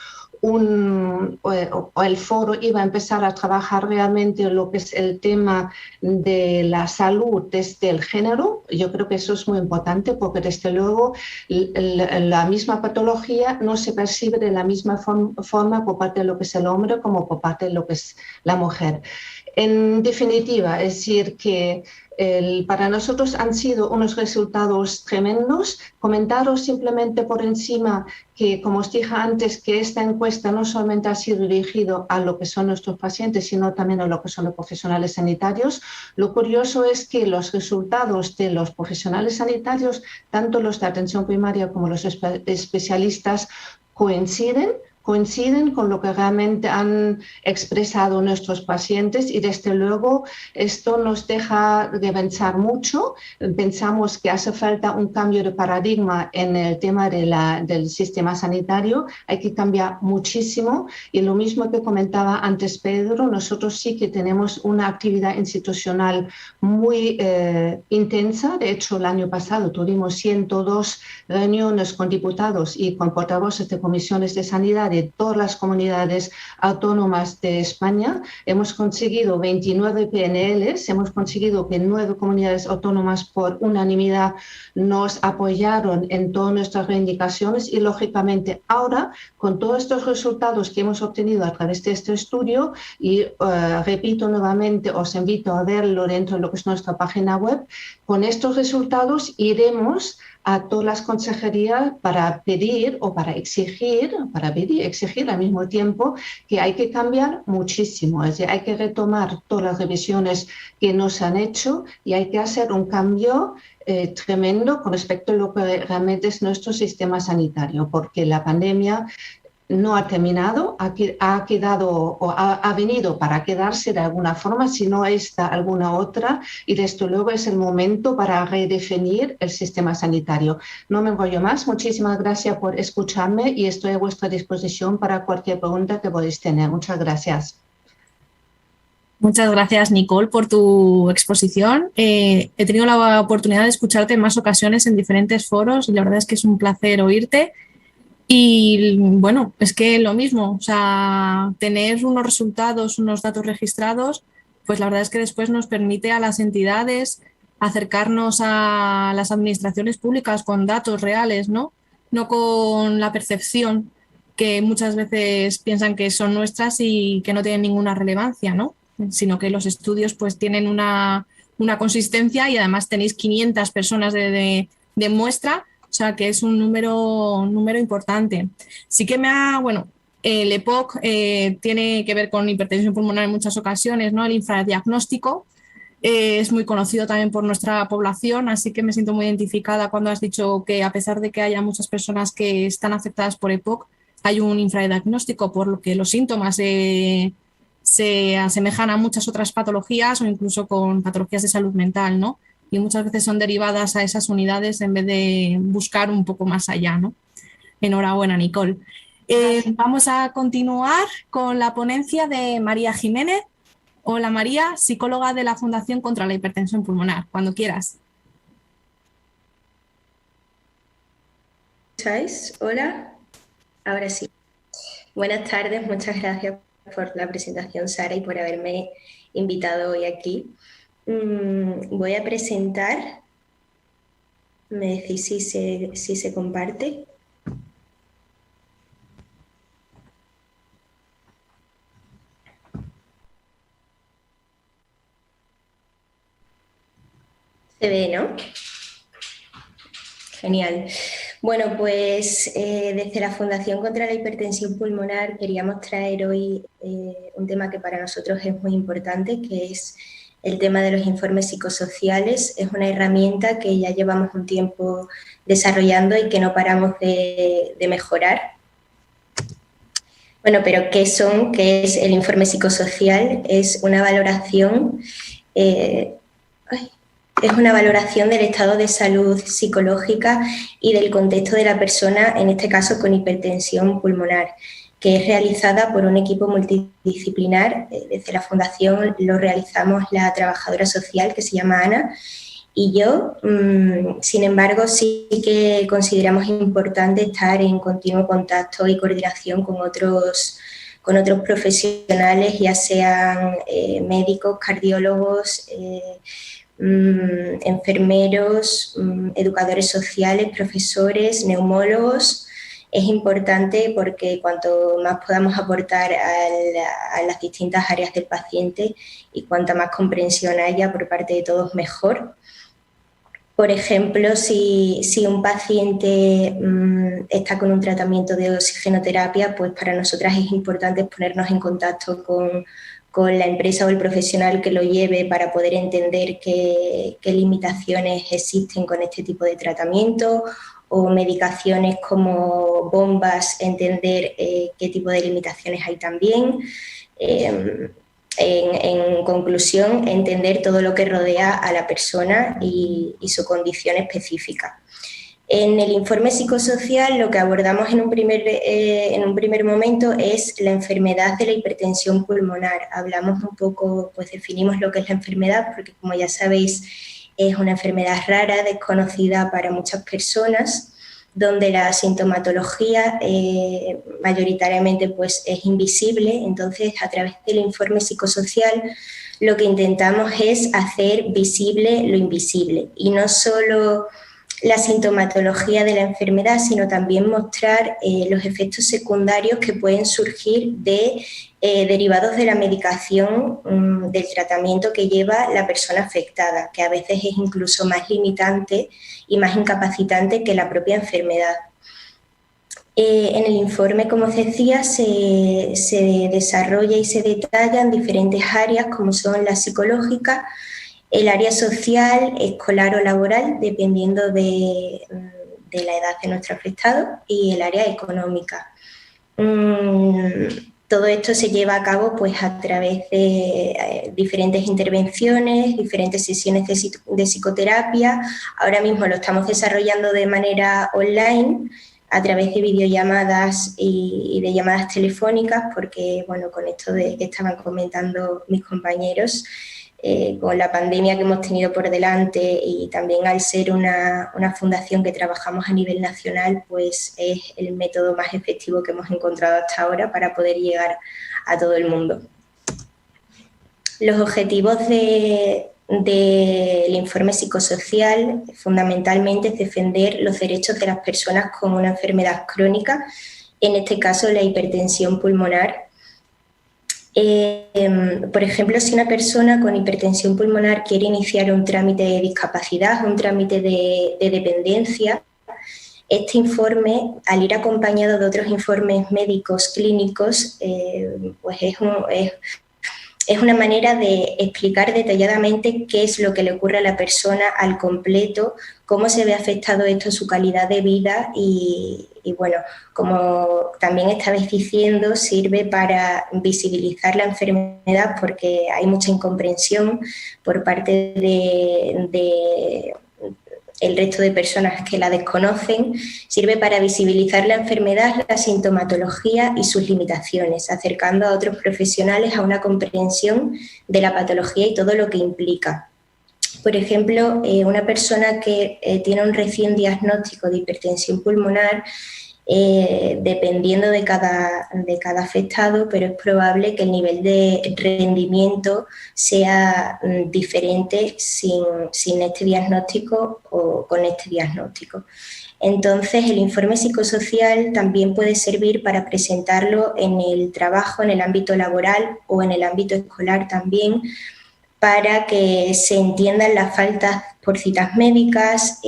o el foro iba a empezar a trabajar realmente lo que es el tema de la salud desde el género. Yo creo que eso es muy importante porque desde luego la misma patología no se percibe de la misma forma por parte de lo que es el hombre como por parte de lo que es la mujer. En definitiva, es decir que para nosotros han sido unos resultados tremendos. Comentaros simplemente por encima que, como os dije antes, que esta encuesta no solamente ha sido dirigida a lo que son nuestros pacientes, sino también a lo que son los profesionales sanitarios. Lo curioso es que los resultados de los profesionales sanitarios, tanto los de atención primaria como los especialistas, coinciden con lo que realmente han expresado nuestros pacientes, y desde luego esto nos deja de pensar mucho. Pensamos que hace falta un cambio de paradigma en el tema del sistema sanitario. Hay que cambiar muchísimo, y lo mismo que comentaba antes Pedro, nosotros sí que tenemos una actividad institucional muy intensa. De hecho, el año pasado tuvimos 102 reuniones con diputados y con portavoces de comisiones de sanidad de todas las comunidades autónomas de España. Hemos conseguido 29 PNLs, hemos conseguido que 9 comunidades autónomas por unanimidad nos apoyaron en todas nuestras reivindicaciones, y lógicamente ahora, con todos estos resultados que hemos obtenido a través de este estudio, y repito nuevamente, os invito a verlo dentro de lo que es nuestra página web, con estos resultados iremos a todas las consejerías para pedir o para exigir al mismo tiempo que hay que cambiar muchísimo. Es decir, hay que retomar todas las revisiones que nos han hecho, y hay que hacer un cambio tremendo con respecto a lo que realmente es nuestro sistema sanitario, porque la pandemia no ha terminado, ha quedado o ha venido para quedarse de alguna forma, si no esta, alguna otra, y desde luego es el momento para redefinir el sistema sanitario. No me enrollo más, muchísimas gracias por escucharme y estoy a vuestra disposición para cualquier pregunta que podéis tener. Muchas gracias. Muchas gracias, Nicole, por tu exposición. He tenido la oportunidad de escucharte en más ocasiones en diferentes foros y la verdad es que es un placer oírte. Y bueno, es que lo mismo, o sea, tener unos resultados, unos datos registrados, pues la verdad es que después nos permite a las entidades acercarnos a las administraciones públicas con datos reales, ¿no? No con la percepción que muchas veces piensan que son nuestras y que no tienen ninguna relevancia, ¿no? Sino que los estudios pues tienen una consistencia, y además tenéis 500 personas de muestra. O sea, que es un número importante. Sí que el EPOC tiene que ver con hipertensión pulmonar en muchas ocasiones, ¿no? El infradiagnóstico es muy conocido también por nuestra población, así que me siento muy identificada cuando has dicho que a pesar de que haya muchas personas que están afectadas por EPOC, hay un infradiagnóstico, por lo que los síntomas se asemejan a muchas otras patologías o incluso con patologías de salud mental, ¿no? Y muchas veces son derivadas a esas unidades en vez de buscar un poco más allá, ¿no? Enhorabuena, Nicole. Vamos a continuar con la ponencia de María Jiménez. Hola, María, psicóloga de la Fundación contra la Hipertensión Pulmonar. Cuando quieras. ¿Escucháis? Hola. Ahora sí. Buenas tardes, muchas gracias por la presentación, Sara, y por haberme invitado hoy aquí. Voy a presentar, me decís si se comparte. Se ve, ¿no? Genial. Bueno, pues desde la Fundación contra la Hipertensión Pulmonar queríamos traer hoy un tema que para nosotros es muy importante, que es el tema de los informes psicosociales. Es una herramienta que ya llevamos un tiempo desarrollando y que no paramos de mejorar. Bueno, pero ¿qué es el informe psicosocial? Es una valoración, es una valoración del estado de salud psicológica y del contexto de la persona, en este caso con hipertensión pulmonar, que es realizada por un equipo multidisciplinar. Desde la Fundación lo realizamos la trabajadora social, que se llama Ana, y yo. Sin embargo, sí que consideramos importante estar en continuo contacto y coordinación con otros profesionales, ya sean médicos, cardiólogos, enfermeros, educadores sociales, profesores, neumólogos. Es importante porque cuanto más podamos aportar a las distintas áreas del paciente y cuanta más comprensión haya por parte de todos, mejor. Por ejemplo, si un paciente está con un tratamiento de oxigenoterapia, pues para nosotras es importante ponernos en contacto con la empresa o el profesional que lo lleve para poder entender qué limitaciones existen con este tipo de tratamiento, o medicaciones como bombas, entender qué tipo de limitaciones hay también. En conclusión, entender todo lo que rodea a la persona y su condición específica. En el informe psicosocial lo que abordamos en un primer momento es la enfermedad de la hipertensión pulmonar. Hablamos un poco, pues definimos lo que es la enfermedad, porque como ya sabéis es una enfermedad rara, desconocida para muchas personas, donde la sintomatología mayoritariamente pues, es invisible. Entonces, a través del informe psicosocial lo que intentamos es hacer visible lo invisible, y no solo la sintomatología de la enfermedad, sino también mostrar los efectos secundarios que pueden surgir derivados de la medicación, del tratamiento que lleva la persona afectada, que a veces es incluso más limitante y más incapacitante que la propia enfermedad. En el informe, como os decía, se desarrolla y se detalla en diferentes áreas, como son la psicológica, el área social, escolar o laboral, dependiendo de la edad de nuestro afectado, y el área económica. Todo esto se lleva a cabo pues, a través de diferentes intervenciones, diferentes sesiones de psicoterapia. Ahora mismo lo estamos desarrollando de manera online, a través de videollamadas y de llamadas telefónicas, porque bueno, con esto que estaban comentando mis compañeros, con la pandemia que hemos tenido por delante, y también al ser una fundación que trabajamos a nivel nacional, pues es el método más efectivo que hemos encontrado hasta ahora para poder llegar a todo el mundo. Los objetivos del informe psicosocial fundamentalmente es defender los derechos de las personas con una enfermedad crónica, en este caso la hipertensión pulmonar. Por ejemplo, si una persona con hipertensión pulmonar quiere iniciar un trámite de discapacidad, un trámite de dependencia, este informe, al ir acompañado de otros informes médicos clínicos, pues es una manera de explicar detalladamente qué es lo que le ocurre a la persona al completo, cómo se ve afectado esto a su calidad de vida y bueno, como también estabais diciendo, sirve para visibilizar la enfermedad, porque hay mucha incomprensión por parte el resto de personas que la desconocen. Sirve para visibilizar la enfermedad, la sintomatología y sus limitaciones, acercando a otros profesionales a una comprensión de la patología y todo lo que implica. Por ejemplo, una persona que tiene un recién diagnóstico de hipertensión pulmonar, dependiendo de cada afectado, pero es probable que el nivel de rendimiento sea diferente sin este diagnóstico o con este diagnóstico. Entonces, el informe psicosocial también puede servir para presentarlo en el trabajo, en el ámbito laboral o en el ámbito escolar también, para que se entiendan las faltas por citas médicas.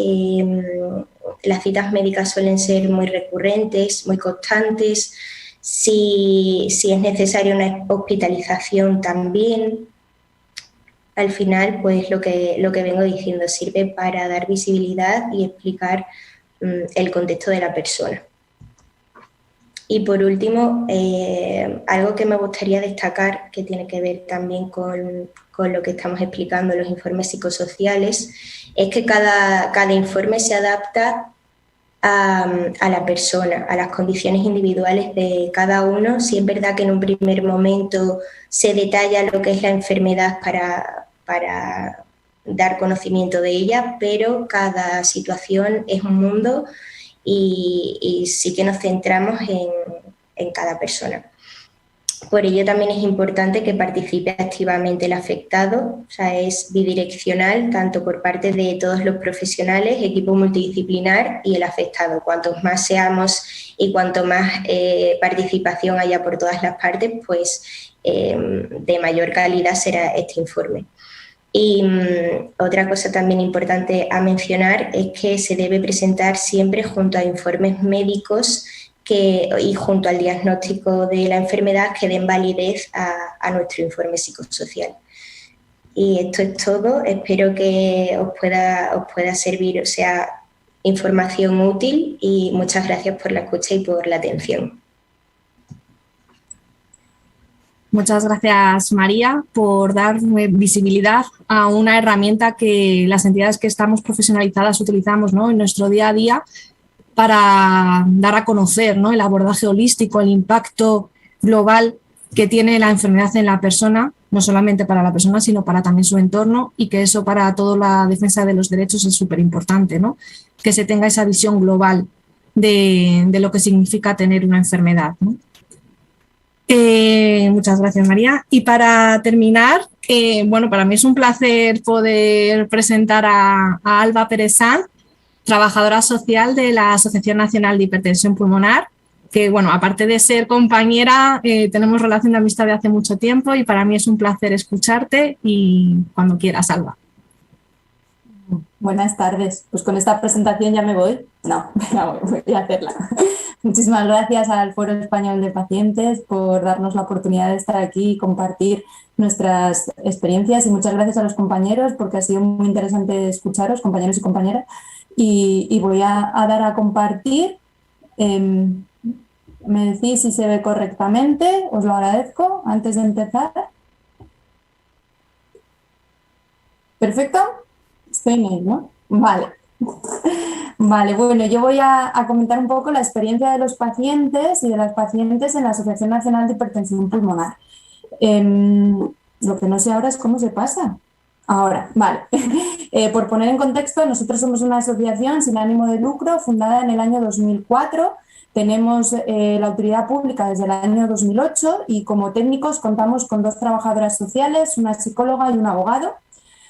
Las citas médicas suelen ser muy recurrentes, muy constantes. Si es necesaria una hospitalización también. Al final, pues lo que vengo diciendo, sirve para dar visibilidad y explicar el contexto de la persona. Y por último, algo que me gustaría destacar, que tiene que ver también con lo que estamos explicando en los informes psicosociales, es que cada informe se adapta a la persona, a las condiciones individuales de cada uno. Sí es verdad que en un primer momento se detalla lo que es la enfermedad para dar conocimiento de ella, pero cada situación es un mundo y sí que nos centramos en cada persona. Por ello también es importante que participe activamente el afectado, o sea, es bidireccional, tanto por parte de todos los profesionales, equipo multidisciplinar y el afectado. Cuantos más seamos y cuanto más participación haya por todas las partes, pues de mayor calidad será este informe. Y otra cosa también importante a mencionar es que se debe presentar siempre junto a informes médicos y junto al diagnóstico de la enfermedad que den validez a nuestro informe psicosocial. Y esto es todo. Espero que os pueda servir, o sea, información útil, y muchas gracias por la escucha y por la atención. Muchas gracias, María, por dar visibilidad a una herramienta que las entidades que estamos profesionalizadas utilizamos, ¿no?, en nuestro día a día para dar a conocer, ¿no?, el abordaje holístico, el impacto global que tiene la enfermedad en la persona, no solamente para la persona, sino para también su entorno, y que eso para toda la defensa de los derechos es súper importante, ¿no?, que se tenga esa visión global de lo que significa tener una enfermedad, ¿no? Muchas gracias, María. Y para terminar, bueno, para mí es un placer poder presentar a Alba Pérez Sanz, trabajadora social de la Asociación Nacional de Hipertensión Pulmonar, que, bueno, aparte de ser compañera, tenemos relación de amistad de hace mucho tiempo, y para mí es un placer escucharte, y cuando quieras, Alba. Buenas tardes. Pues con esta presentación ya me voy. No, voy a hacerla. Muchísimas gracias al Foro Español de Pacientes por darnos la oportunidad de estar aquí y compartir nuestras experiencias, y muchas gracias a los compañeros porque ha sido muy interesante escucharos, compañeros y compañeras, y voy a dar a compartir. Me decís si se ve correctamente, os lo agradezco antes de empezar. ¿Perfecto? Estoy en él, ¿no? Vale. Vale, bueno, yo voy a comentar un poco la experiencia de los pacientes y de las pacientes en la Asociación Nacional de Hipertensión Pulmonar. Lo que no sé ahora es cómo se pasa. Ahora, vale. Por poner en contexto, nosotros somos una asociación sin ánimo de lucro fundada en el año 2004. Tenemos la utilidad pública desde el año 2008 y como técnicos contamos con 2 trabajadoras sociales, una psicóloga y un abogado.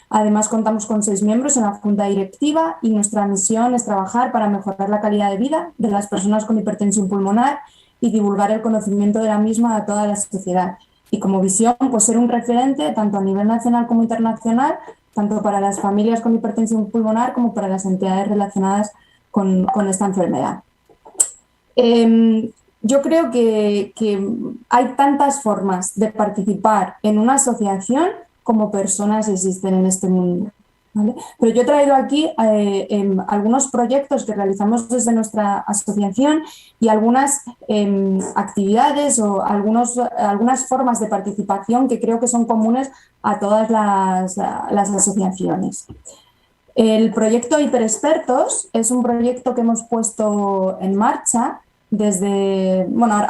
Además, contamos con 6 miembros en la junta directiva, y nuestra misión es trabajar para mejorar la calidad de vida de las personas con hipertensión pulmonar y divulgar el conocimiento de la misma a toda la sociedad. Y como visión, pues ser un referente tanto a nivel nacional como internacional, tanto para las familias con hipertensión pulmonar como para las entidades relacionadas con esta enfermedad. Yo creo que hay tantas formas de participar en una asociación como personas existen en este mundo, ¿vale? Pero yo he traído aquí algunos proyectos que realizamos desde nuestra asociación y algunas actividades o algunas formas de participación que creo que son comunes a todas las asociaciones. El proyecto Hiperexpertos es un proyecto que hemos puesto en marcha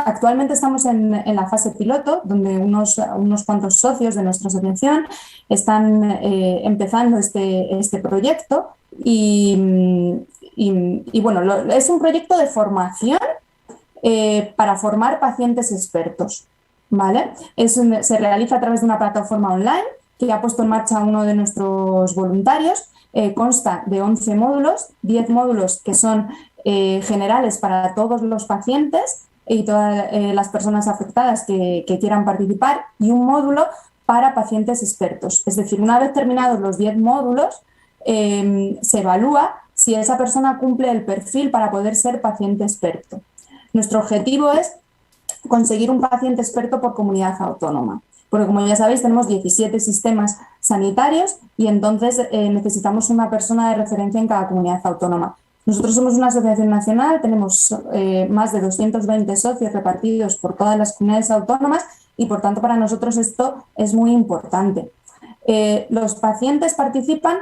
actualmente estamos en la fase piloto, donde unos cuantos socios de nuestra asociación están empezando este proyecto y bueno, es un proyecto de formación para formar pacientes expertos, ¿vale? Se realiza a través de una plataforma online que ha puesto en marcha uno de nuestros voluntarios. Consta de 11 módulos, 10 módulos que son generales para todos los pacientes y todas las personas afectadas que quieran participar, y un módulo para pacientes expertos. Es decir, una vez terminados los 10 módulos, se evalúa si esa persona cumple el perfil para poder ser paciente experto. Nuestro objetivo es conseguir un paciente experto por comunidad autónoma, porque como ya sabéis tenemos 17 sistemas sanitarios y entonces necesitamos una persona de referencia en cada comunidad autónoma. Nosotros somos una asociación nacional, tenemos más de 220 socios repartidos por todas las comunidades autónomas y por tanto para nosotros esto es muy importante. Los pacientes participan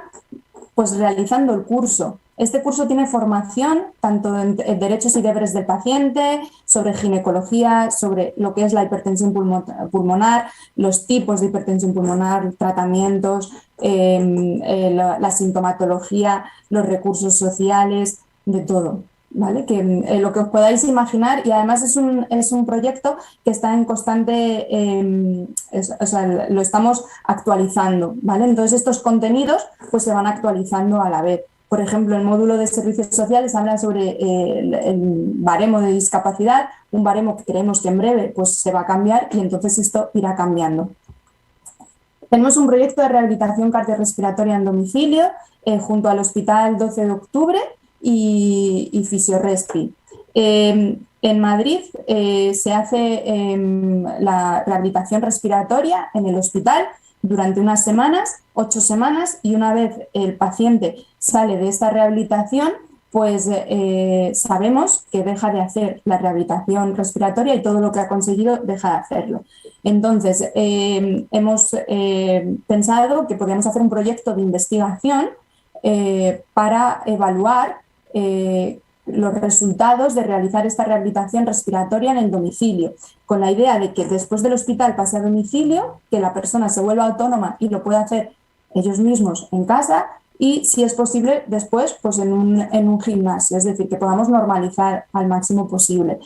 pues realizando el curso. Este curso tiene formación tanto en derechos y deberes del paciente, sobre ginecología, sobre lo que es la hipertensión pulmonar, los tipos de hipertensión pulmonar, tratamientos, la sintomatología, los recursos sociales, de todo. ¿Vale? Que lo que os podáis imaginar, y además es un proyecto que está en constante, o sea, lo estamos actualizando, ¿vale? Entonces estos contenidos pues se van actualizando a la vez. Por ejemplo, el módulo de servicios sociales habla sobre el baremo de discapacidad, un baremo que creemos que en breve pues se va a cambiar y entonces esto irá cambiando. Tenemos un proyecto de rehabilitación cardiorrespiratoria en domicilio junto al Hospital 12 de Octubre y Fisiorespi. En Madrid se hace la rehabilitación respiratoria en el hospital durante unas semanas, 8 semanas, y una vez el paciente sale de esta rehabilitación, pues sabemos que deja de hacer la rehabilitación respiratoria y todo lo que ha conseguido deja de hacerlo. Entonces, hemos pensado que podríamos hacer un proyecto de investigación para evaluar los resultados de realizar esta rehabilitación respiratoria en el domicilio, con la idea de que después del hospital pase a domicilio, que la persona se vuelva autónoma y lo pueda hacer ellos mismos en casa y, si es posible, después pues en un gimnasio, es decir, que podamos normalizar al máximo posible.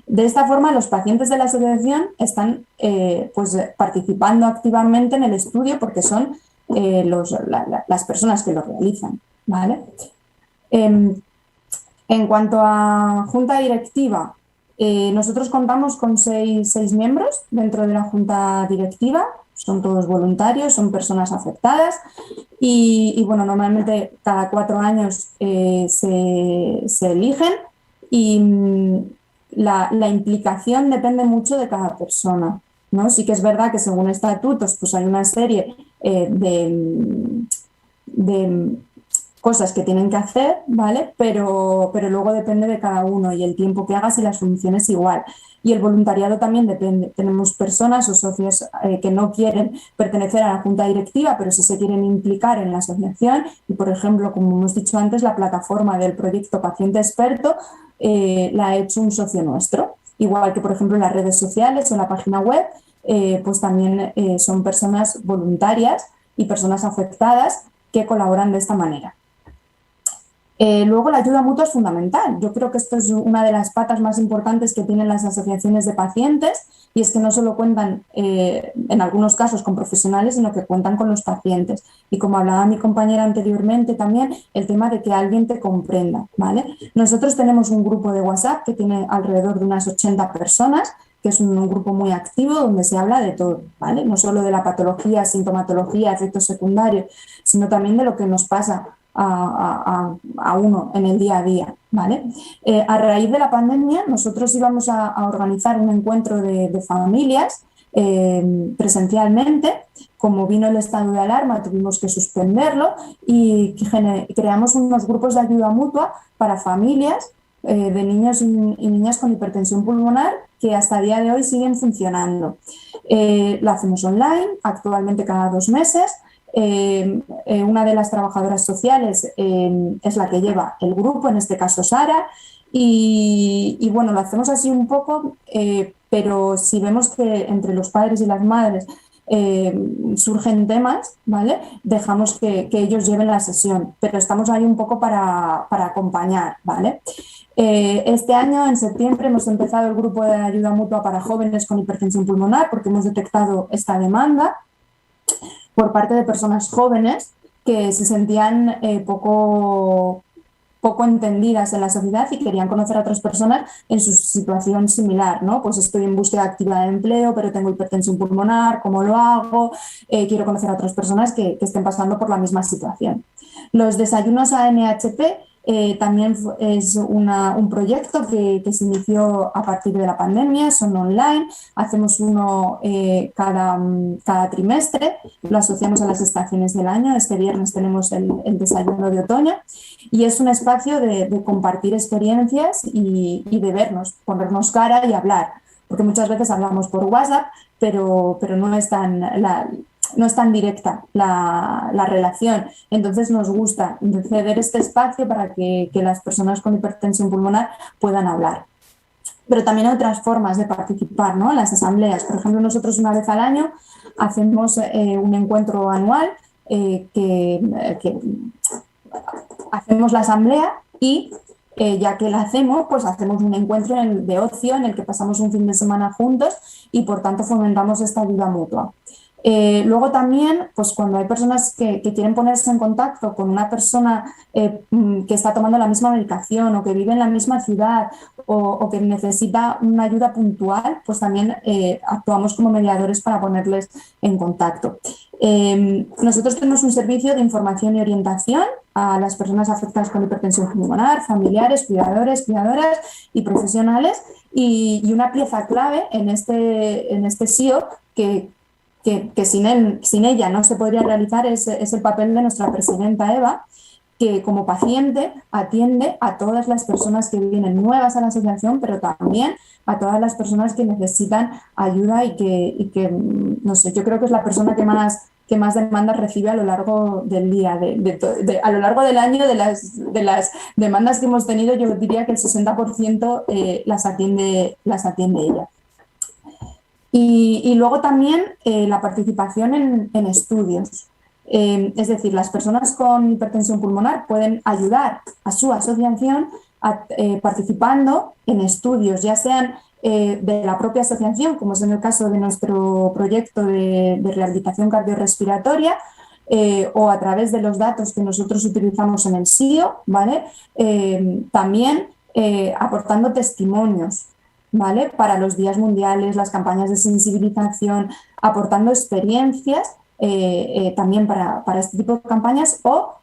De esta forma, los pacientes de la asociación están pues participando activamente en el estudio porque son las personas que lo realizan, ¿vale? En cuanto a junta directiva, nosotros contamos con seis miembros dentro de la junta directiva, son todos voluntarios, son personas afectadas y bueno, normalmente cada 4 años se eligen y la implicación depende mucho de cada persona, ¿no? Sí que es verdad que según estatutos pues hay una serie de cosas que tienen que hacer, ¿vale? Pero luego depende de cada uno y el tiempo que hagas y las funciones igual. Y el voluntariado también depende. Tenemos personas o socios que no quieren pertenecer a la junta directiva, pero sí se quieren implicar en la asociación y, por ejemplo, como hemos dicho antes, la plataforma del proyecto Paciente Experto la ha hecho un socio nuestro. Igual que, por ejemplo, en las redes sociales o en la página web, pues también son personas voluntarias y personas afectadas que colaboran de esta manera. Luego la ayuda mutua es fundamental. Yo creo que esto es una de las patas más importantes que tienen las asociaciones de pacientes y es que no solo cuentan en algunos casos con profesionales, sino que cuentan con los pacientes. Y como hablaba mi compañera anteriormente también, el tema de que alguien te comprenda, ¿vale? Nosotros tenemos un grupo de WhatsApp que tiene alrededor de unas 80 personas, que es un grupo muy activo donde se habla de todo, ¿vale? No solo de la patología, sintomatología, efectos secundarios, sino también de lo que nos pasa a uno en el día a día, ¿vale? A raíz de la pandemia nosotros íbamos a organizar un encuentro de familias presencialmente. Como vino el estado de alarma tuvimos que suspenderlo y creamos unos grupos de ayuda mutua para familias de niños y niñas con hipertensión pulmonar que hasta el día de hoy siguen funcionando. Lo hacemos online, actualmente cada 2 meses. Una de las trabajadoras sociales es la que lleva el grupo, en este caso Sara, y bueno, lo hacemos así un poco, pero si vemos que entre los padres y las madres surgen temas, ¿vale? Dejamos que ellos lleven la sesión, pero estamos ahí un poco para acompañar, ¿vale? Este año, en septiembre, hemos empezado el grupo de ayuda mutua para jóvenes con hipertensión pulmonar porque hemos detectado esta demanda por parte de personas jóvenes que se sentían poco entendidas en la sociedad y querían conocer a otras personas en su situación similar, ¿no? Pues estoy en búsqueda activa de empleo, pero tengo hipertensión pulmonar, ¿cómo lo hago? Quiero conocer a otras personas que estén pasando por la misma situación. Los desayunos ANHP también es un proyecto que se inició a partir de la pandemia, son online, hacemos uno cada trimestre, lo asociamos a las estaciones del año. Este viernes tenemos el desayuno de otoño y es un espacio de compartir experiencias y de vernos, ponernos cara y hablar, porque muchas veces hablamos por WhatsApp, pero no es tan directa la relación. Entonces nos gusta ceder este espacio para que las personas con hipertensión pulmonar puedan hablar. Pero también hay otras formas de participar, ¿no? En las asambleas. Por ejemplo, nosotros una vez al año hacemos un encuentro anual que hacemos la asamblea y ya que la hacemos, pues hacemos un encuentro de ocio en el que pasamos un fin de semana juntos y por tanto fomentamos esta ayuda mutua. Luego también, pues cuando hay personas que quieren ponerse en contacto con una persona que está tomando la misma medicación o que vive en la misma ciudad o que necesita una ayuda puntual, pues también actuamos como mediadores para ponerles en contacto. Nosotros tenemos un servicio de información y orientación a las personas afectadas con hipertensión pulmonar, familiares, cuidadores, cuidadoras y profesionales, y una pieza clave en este SIO que sin ella no se podría realizar es el papel de nuestra presidenta Eva, que como paciente atiende a todas las personas que vienen nuevas a la asociación, pero también a todas las personas que necesitan ayuda y que no sé, yo creo que es la persona que más demandas recibe a lo largo del día, a lo largo del año, de las demandas que hemos tenido. Yo diría que el 60% las atiende ella. Y luego también la participación en estudios. Es decir, las personas con hipertensión pulmonar pueden ayudar a su asociación participando en estudios, ya sean de la propia asociación, como es en el caso de nuestro proyecto de rehabilitación cardiorrespiratoria, o a través de los datos que nosotros utilizamos en el SIO, ¿vale? También aportando testimonios, ¿vale? Para los días mundiales, las campañas de sensibilización, aportando experiencias también para este tipo de campañas, o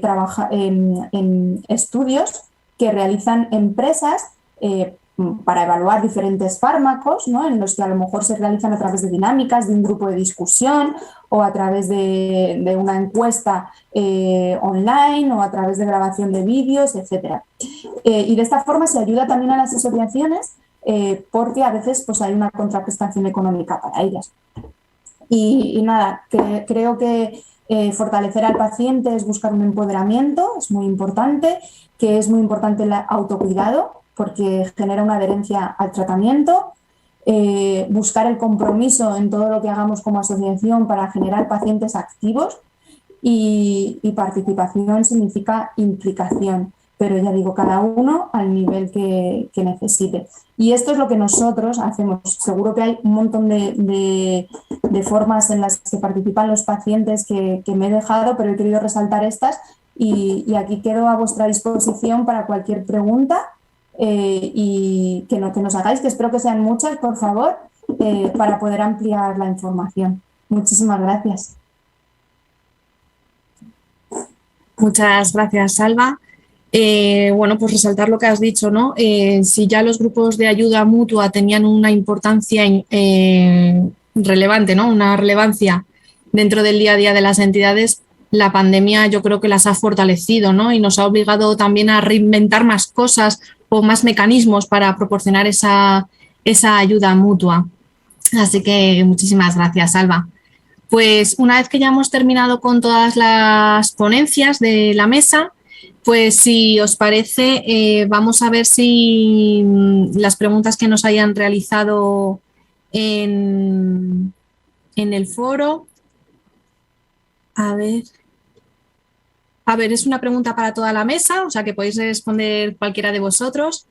trabajar en estudios que realizan empresas para evaluar diferentes fármacos, ¿no? En los que a lo mejor se realizan a través de dinámicas, de un grupo de discusión o a través de una encuesta online o a través de grabación de vídeos, etc. Y de esta forma se ayuda también a las asociaciones porque a veces pues, hay una contraprestación económica para ellas. Y nada, creo que fortalecer al paciente es buscar un empoderamiento, es muy importante, que es muy importante el autocuidado porque genera una adherencia al tratamiento, buscar el compromiso en todo lo que hagamos como asociación para generar pacientes activos y participación significa implicación, pero ya digo, cada uno al nivel que necesite. Y esto es lo que nosotros hacemos. Seguro que hay un montón de formas en las que participan los pacientes que me he dejado, pero he querido resaltar estas y aquí quedo a vuestra disposición para cualquier pregunta y que nos hagáis, que espero que sean muchas, por favor, para poder ampliar la información. Muchísimas gracias. Muchas gracias, Salva. Bueno, pues resaltar lo que has dicho, ¿no? Si ya los grupos de ayuda mutua tenían una importancia relevante, ¿no? Una relevancia dentro del día a día de las entidades, la pandemia yo creo que las ha fortalecido, ¿no? Y nos ha obligado también a reinventar más cosas o más mecanismos para proporcionar esa ayuda mutua. Así que muchísimas gracias, Salva. Pues una vez que ya hemos terminado con todas las ponencias de la mesa, pues si os parece, vamos a ver si las preguntas que nos hayan realizado en el foro. A ver, es una pregunta para toda la mesa, o sea que podéis responder cualquiera de vosotros.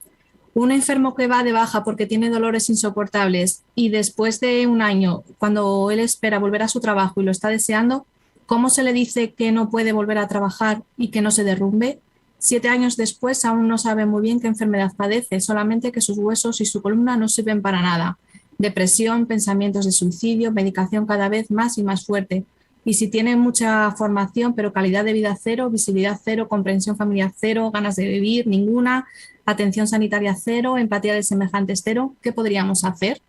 Un enfermo que va de baja porque tiene dolores insoportables y después de un año, cuando él espera volver a su trabajo y lo está deseando, ¿cómo se le dice que no puede volver a trabajar y que no se derrumbe? 7 años después aún no sabe muy bien qué enfermedad padece, solamente que sus huesos y su columna no sirven para nada. Depresión, pensamientos de suicidio, medicación cada vez más y más fuerte. y si tienen mucha formación pero calidad de vida cero, visibilidad cero, comprensión familiar cero, ganas de vivir ninguna, atención sanitaria cero, empatía de semejantes cero, ¿qué podríamos hacer?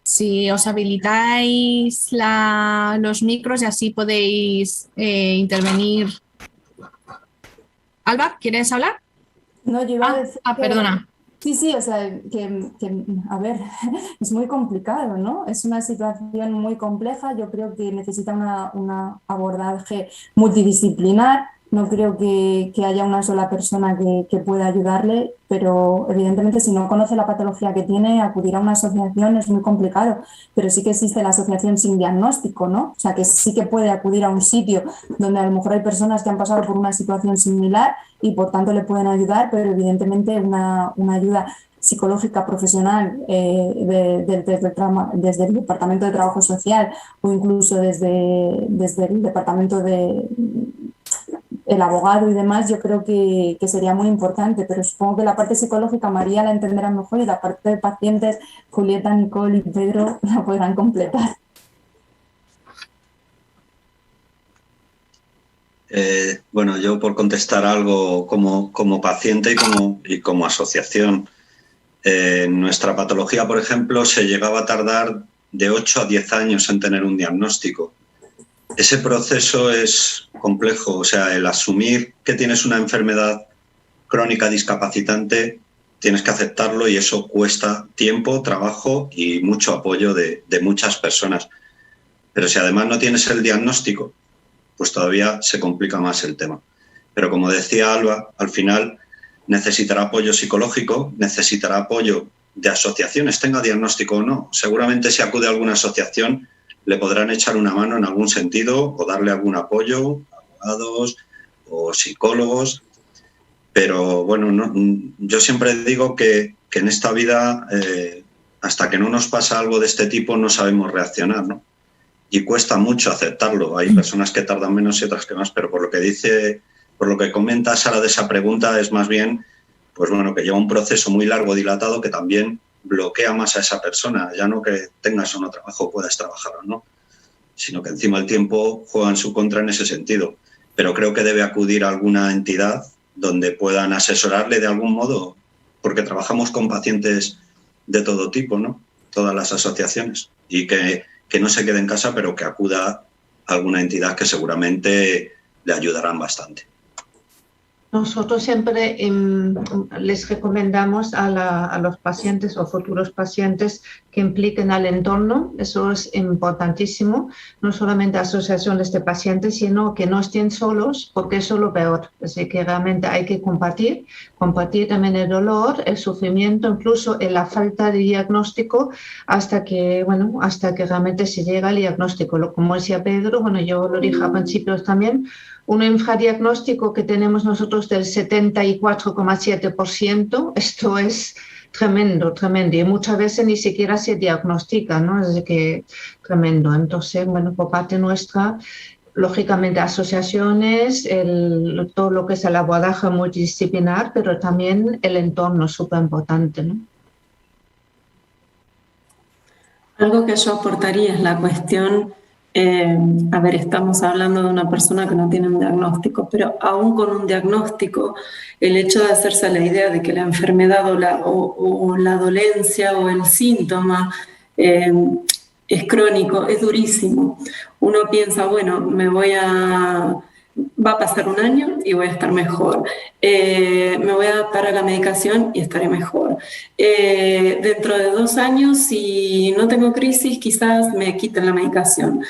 Si os habilitáis los micros y así podéis intervenir. Alba, ¿quieres hablar? No, yo iba a decir perdona. Sí, o sea, que, a ver, es muy complicado, ¿no? Es una situación muy compleja, yo creo que necesita un abordaje multidisciplinar, no creo que haya una sola persona que pueda ayudarle, pero evidentemente si no conoce la patología que tiene, acudir a una asociación es muy complicado, pero sí que existe la asociación sin diagnóstico, ¿no? O sea, que sí que puede acudir a un sitio donde a lo mejor hay personas que han pasado por una situación similar y por tanto le pueden ayudar, pero evidentemente una ayuda psicológica profesional desde el Departamento de Trabajo Social o incluso desde el Departamento el abogado y demás, yo creo que sería muy importante, pero supongo que la parte psicológica María la entenderá mejor y la parte de pacientes Julieta, Nicole y Pedro la podrán completar. Bueno, yo por contestar algo como paciente y como asociación, nuestra patología, por ejemplo, se llegaba a tardar de 8 a 10 años en tener un diagnóstico. Ese proceso es complejo, o sea, el asumir que tienes una enfermedad crónica discapacitante, tienes que aceptarlo y eso cuesta tiempo, trabajo y mucho apoyo de muchas personas. Pero si además no tienes el diagnóstico, pues todavía se complica más el tema. Pero como decía Alba, al final necesitará apoyo psicológico, necesitará apoyo de asociaciones, tenga diagnóstico o no. Seguramente si acude a alguna asociación le podrán echar una mano en algún sentido o darle algún apoyo, abogados o psicólogos. Pero bueno, yo siempre digo que en esta vida, hasta que no nos pasa algo de este tipo, no sabemos reaccionar, ¿no? Y cuesta mucho aceptarlo. Hay personas que tardan menos y otras que más, pero por lo que comenta Sara de esa pregunta es más bien, pues bueno, que lleva un proceso muy largo, dilatado, que también bloquea más a esa persona. Ya no que tengas o no trabajo, puedas trabajar o no, sino que encima el tiempo juega en su contra en ese sentido. Pero creo que debe acudir a alguna entidad donde puedan asesorarle de algún modo, porque trabajamos con pacientes de todo tipo, ¿no? Todas las asociaciones, y que no se quede en casa, pero que acuda a alguna entidad que seguramente le ayudarán bastante. Nosotros siempre les recomendamos a los pacientes o futuros pacientes que impliquen al entorno. Eso es importantísimo, no solamente asociaciones de pacientes, sino que no estén solos, porque eso es lo peor. Así que realmente hay que compartir también el dolor, el sufrimiento, incluso en la falta de diagnóstico, hasta que realmente se llega al diagnóstico. Como decía Pedro, bueno, yo lo dije a principios también, un infradiagnóstico que tenemos nosotros del 74,7%, esto es tremendo, y muchas veces ni siquiera se diagnostica, ¿no? Es que tremendo. Entonces, bueno, por parte nuestra, lógicamente asociaciones, todo lo que es el abordaje multidisciplinar, pero también el entorno es súper importante, ¿no? Algo que yo aportaría es la cuestión. A ver, estamos hablando de una persona que no tiene un diagnóstico, pero aún con un diagnóstico, el hecho de hacerse la idea de que la enfermedad o la dolencia o el síntoma es crónico, es durísimo. Uno piensa, bueno, va a pasar un año y voy a estar mejor. Me voy a adaptar a la medicación y estaré mejor. Dentro de 2 años, si no tengo crisis, quizás me quiten la medicación.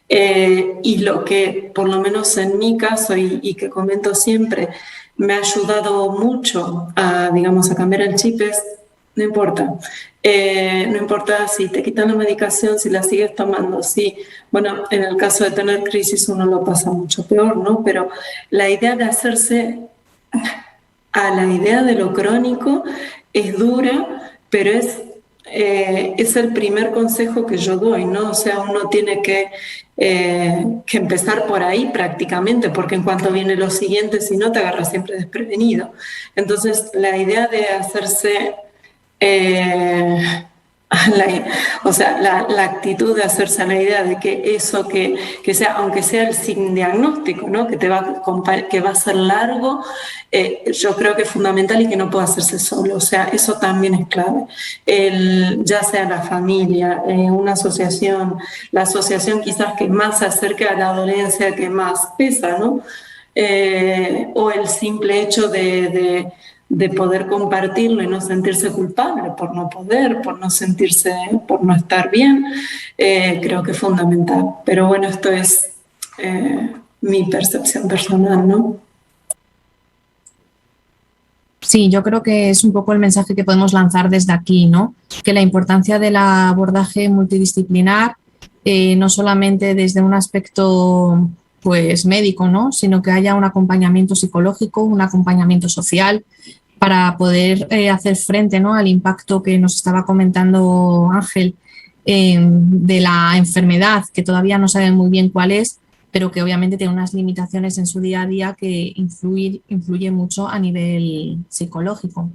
Y lo que, por lo menos en mi caso, y que comento siempre, me ha ayudado mucho a cambiar el chip es, no importa. No importa si te quitan la medicación, si la sigues tomando, sí. Bueno, en el caso de tener crisis uno lo pasa mucho peor, ¿no? Pero la idea de hacerse a la idea de lo crónico es dura, pero es el primer consejo que yo doy, ¿no? O sea, uno tiene que empezar por ahí prácticamente, porque en cuanto viene lo siguiente, si no, te agarras siempre desprevenido. Entonces, la idea de hacerse la actitud de hacerse a la idea de que eso que sea, aunque sea el sin diagnóstico, ¿no? que va a ser largo, yo creo que es fundamental y que no puede hacerse solo. O sea, eso también es clave. Ya sea la familia, una asociación, la asociación quizás que más se acerque a la dolencia, que más pesa, ¿no? O el simple hecho de poder compartirlo y no sentirse culpable por no poder, por no estar bien, creo que es fundamental. Pero bueno, esto es mi percepción personal, ¿no? Sí, yo creo que es un poco el mensaje que podemos lanzar desde aquí, ¿no? Que la importancia del abordaje multidisciplinar, no solamente desde un aspecto pues médico, ¿no? Sino que haya un acompañamiento psicológico, un acompañamiento social para poder hacer frente, ¿no? al impacto que nos estaba comentando Ángel de la enfermedad, que todavía no saben muy bien cuál es, pero que obviamente tiene unas limitaciones en su día a día que influye mucho a nivel psicológico.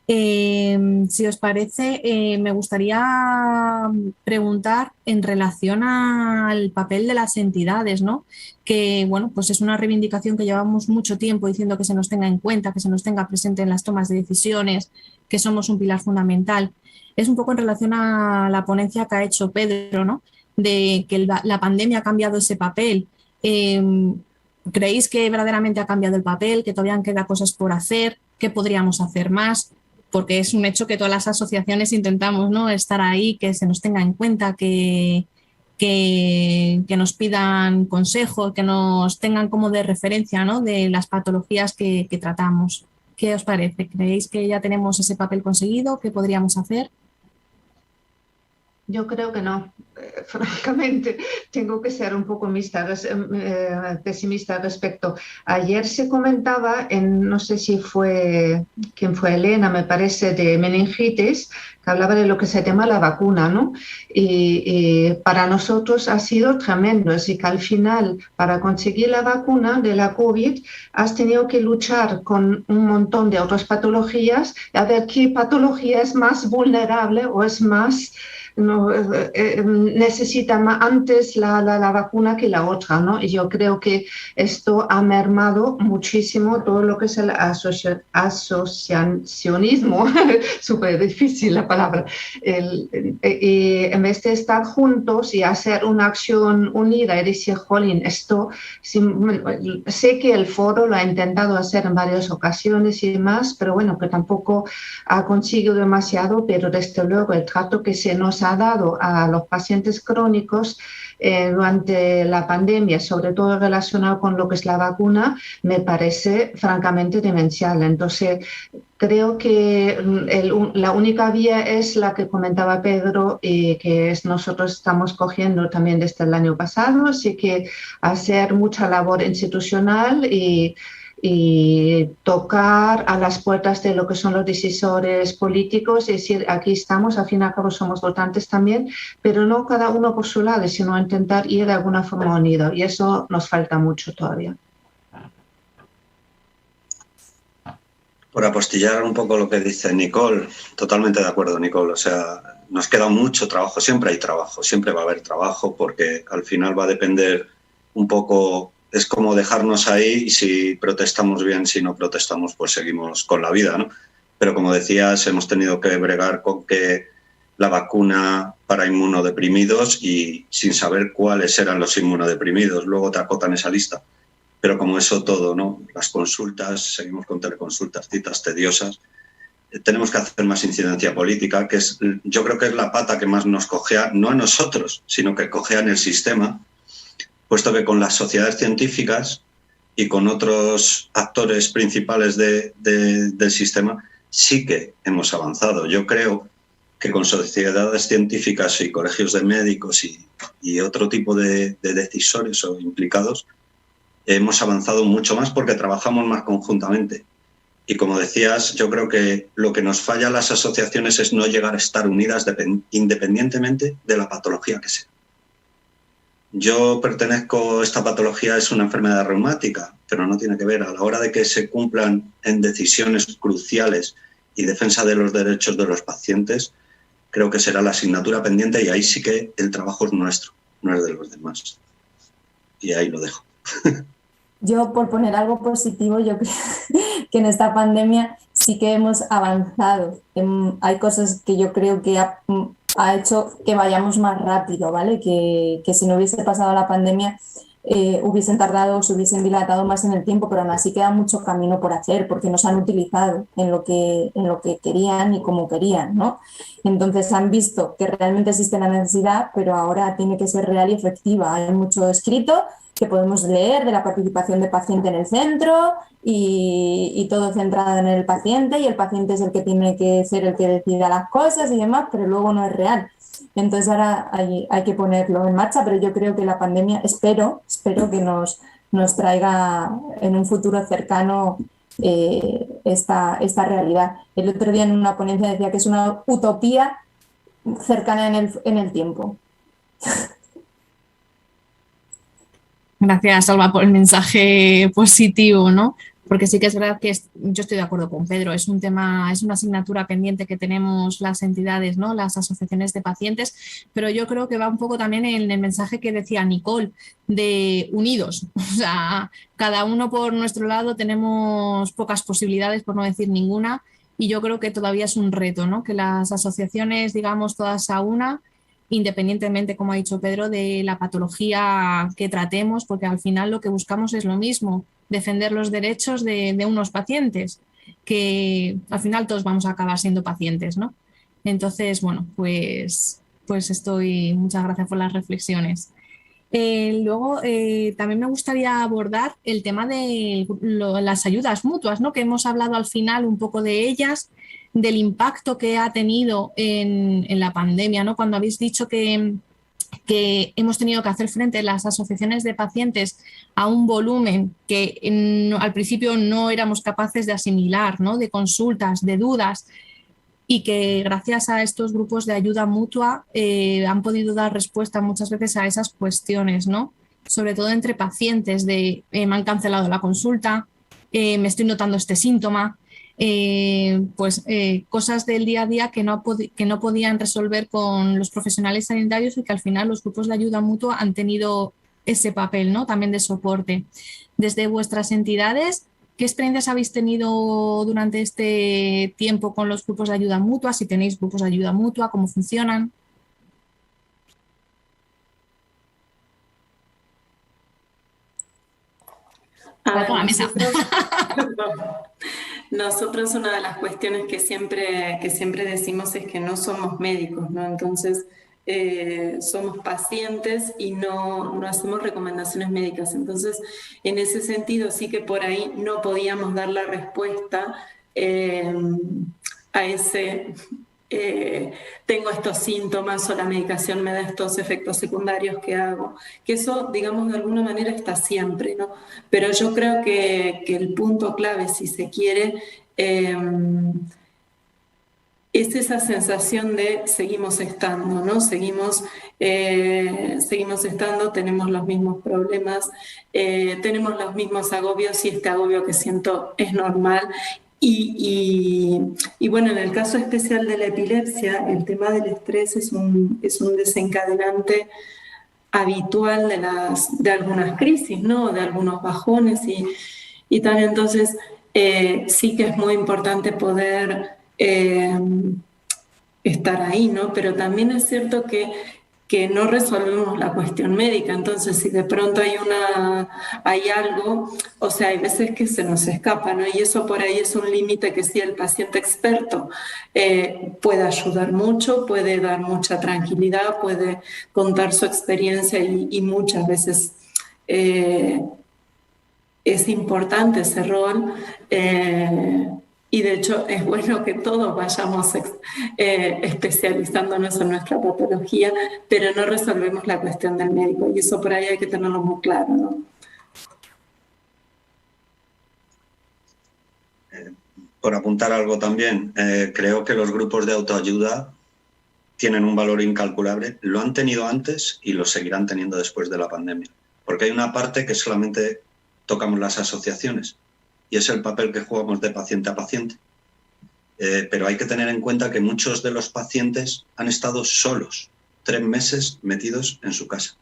Si os parece, me gustaría preguntar en relación al papel de las entidades, ¿no? Que, bueno, pues es una reivindicación que llevamos mucho tiempo diciendo que se nos tenga en cuenta, que se nos tenga presente en las tomas de decisiones, que somos un pilar fundamental. Es un poco en relación a la ponencia que ha hecho Pedro, ¿no? De que la pandemia ha cambiado ese papel. ¿Creéis que verdaderamente ha cambiado el papel, que todavía quedan cosas por hacer, que podríamos hacer más? Porque es un hecho que todas las asociaciones intentamos, ¿no? Estar ahí, que se nos tenga en cuenta, que nos pidan consejo, que nos tengan como de referencia, ¿no? De las patologías que tratamos. ¿Qué os parece? ¿Creéis que ya tenemos ese papel conseguido? ¿Qué podríamos hacer? Yo creo que no. Francamente, tengo que ser un poco pesimista al respecto. Ayer se comentaba, no sé si quién fue Elena, me parece, de meningitis, que hablaba de lo que se llama la vacuna, ¿no? Y para nosotros ha sido tremendo. Así que al final, para conseguir la vacuna de la COVID, has tenido que luchar con un montón de otras patologías, a ver qué patología es más vulnerable o es más... necesita antes la vacuna que la otra, ¿no? Y yo creo que esto ha mermado muchísimo todo lo que es el asociacionismo, súper difícil la palabra, y en vez de estar juntos y hacer una acción unida y decir, jolín, esto, sé que el foro lo ha intentado hacer en varias ocasiones y demás, pero bueno, que tampoco ha conseguido demasiado, pero desde luego el trato que se nos ha dado a los pacientes crónicos durante la pandemia, sobre todo relacionado con lo que es la vacuna, me parece francamente demencial. Entonces, creo que la única vía es la que comentaba Pedro y que nosotros estamos cogiendo también desde el año pasado, así que hacer mucha labor institucional y tocar a las puertas de lo que son los decisores políticos y decir, aquí estamos, al fin y al cabo somos votantes también, pero no cada uno por su lado, sino intentar ir de alguna forma unido, y eso nos falta mucho todavía. Por apostillar un poco lo que dice Nicole, totalmente de acuerdo, Nicole, o sea, nos queda mucho trabajo, siempre hay trabajo, siempre va a haber trabajo, porque al final va a depender un poco... Es como dejarnos ahí y si protestamos bien, si no protestamos, pues seguimos con la vida, ¿no? Pero como decías, hemos tenido que bregar con que la vacuna para inmunodeprimidos y sin saber cuáles eran los inmunodeprimidos. Luego te acotan esa lista. Pero como eso todo, ¿no? Las consultas, seguimos con teleconsultas, citas tediosas. Tenemos que hacer más incidencia política, que yo creo que es la pata que más nos cojea, no a nosotros, sino que cojea en el sistema, puesto que con las sociedades científicas y con otros actores principales del sistema sí que hemos avanzado. Yo creo que con sociedades científicas y colegios de médicos y otro tipo de decisores o implicados hemos avanzado mucho más porque trabajamos más conjuntamente. Y como decías, yo creo que lo que nos falla a las asociaciones es no llegar a estar unidas independientemente de la patología que sea. Yo esta patología es una enfermedad reumática, pero no tiene que ver. A la hora de que se cumplan en decisiones cruciales y defensa de los derechos de los pacientes, creo que será la asignatura pendiente y ahí sí que el trabajo es nuestro, no es de los demás. Y ahí lo dejo. Yo, por poner algo positivo, yo creo que en esta pandemia sí que hemos avanzado. Hay cosas que yo creo que ha hecho que vayamos más rápido, ¿vale? Que si no hubiese pasado la pandemia hubiesen tardado, se hubiesen dilatado más en el tiempo, pero aún así queda mucho camino por hacer porque no se han utilizado en lo que querían y como querían, ¿no? Entonces han visto que realmente existe la necesidad, pero ahora tiene que ser real y efectiva. Hay mucho escrito que podemos leer de la participación del paciente en el centro y todo centrado en el paciente, y el paciente es el que tiene que ser el que decida las cosas y demás, pero luego no es real. Entonces ahora hay que ponerlo en marcha, pero yo creo que la pandemia, espero que nos traiga en un futuro cercano esta realidad. El otro día en una ponencia decía que es una utopía cercana en el tiempo. Gracias, Alba, por el mensaje positivo, ¿no? Porque sí que es verdad que yo estoy de acuerdo con Pedro, es un tema, es una asignatura pendiente que tenemos las entidades, ¿no? Las asociaciones de pacientes, pero yo creo que va un poco también en el mensaje que decía Nicole, de unidos. O sea, cada uno por nuestro lado tenemos pocas posibilidades, por no decir ninguna, y yo creo que todavía es un reto, ¿no? Que las asociaciones, digamos, todas a una, independientemente, como ha dicho Pedro, de la patología que tratemos, porque al final lo que buscamos es lo mismo, defender los derechos de unos pacientes, que al final todos vamos a acabar siendo pacientes, ¿no? Entonces, bueno, pues muchas gracias por las reflexiones. Luego, también me gustaría abordar el tema de las ayudas mutuas, ¿no? Que hemos hablado al final un poco de ellas, del impacto que ha tenido en la pandemia, ¿no? Cuando habéis dicho que hemos tenido que hacer frente a las asociaciones de pacientes a un volumen que al principio no éramos capaces de asimilar, ¿no? De consultas, de dudas, y que gracias a estos grupos de ayuda mutua han podido dar respuesta muchas veces a esas cuestiones, ¿no? Sobre todo entre pacientes de me han cancelado la consulta, me estoy notando este síntoma, cosas del día a día que no podían resolver con los profesionales sanitarios, y que al final los grupos de ayuda mutua han tenido ese papel, ¿no? También de soporte. Desde vuestras entidades, ¿qué experiencias habéis tenido durante este tiempo con los grupos de ayuda mutua? Si tenéis grupos de ayuda mutua, ¿cómo funcionan? Nosotros una de las cuestiones que siempre decimos es que no somos médicos, ¿no? Entonces, somos pacientes y no hacemos recomendaciones médicas. Entonces, en ese sentido, sí que por ahí no podíamos dar la respuesta a ese... tengo estos síntomas o la medicación me da estos efectos secundarios que hago. Que eso, digamos, de alguna manera está siempre, ¿no? Pero yo creo que el punto clave, si se quiere, es esa sensación de seguimos estando, ¿no? Seguimos estando, tenemos los mismos problemas, tenemos los mismos agobios, y este agobio que siento es normal. Y bueno, en el caso especial de la epilepsia, el tema del estrés es un desencadenante habitual de algunas crisis, ¿no? De algunos bajones y tal. Entonces, sí que es muy importante poder estar ahí, ¿no? Pero también es cierto que no resolvemos la cuestión médica. Entonces, si de pronto hay algo, o sea, hay veces que se nos escapa, ¿no? Y eso por ahí es un límite que sí, el paciente experto puede ayudar mucho, puede dar mucha tranquilidad, puede contar su experiencia y muchas veces es importante ese rol. Y de hecho es bueno que todos vayamos especializándonos en nuestra patología, pero no resolvemos la cuestión del médico, y eso por ahí hay que tenerlo muy claro, ¿no? Por apuntar algo también, creo que los grupos de autoayuda tienen un valor incalculable, lo han tenido antes y lo seguirán teniendo después de la pandemia, porque hay una parte que solamente tocamos las asociaciones, y es el papel que jugamos de paciente a paciente. pero hay que tener en cuenta que muchos de los pacientes han estado solos 3 meses metidos en su casa,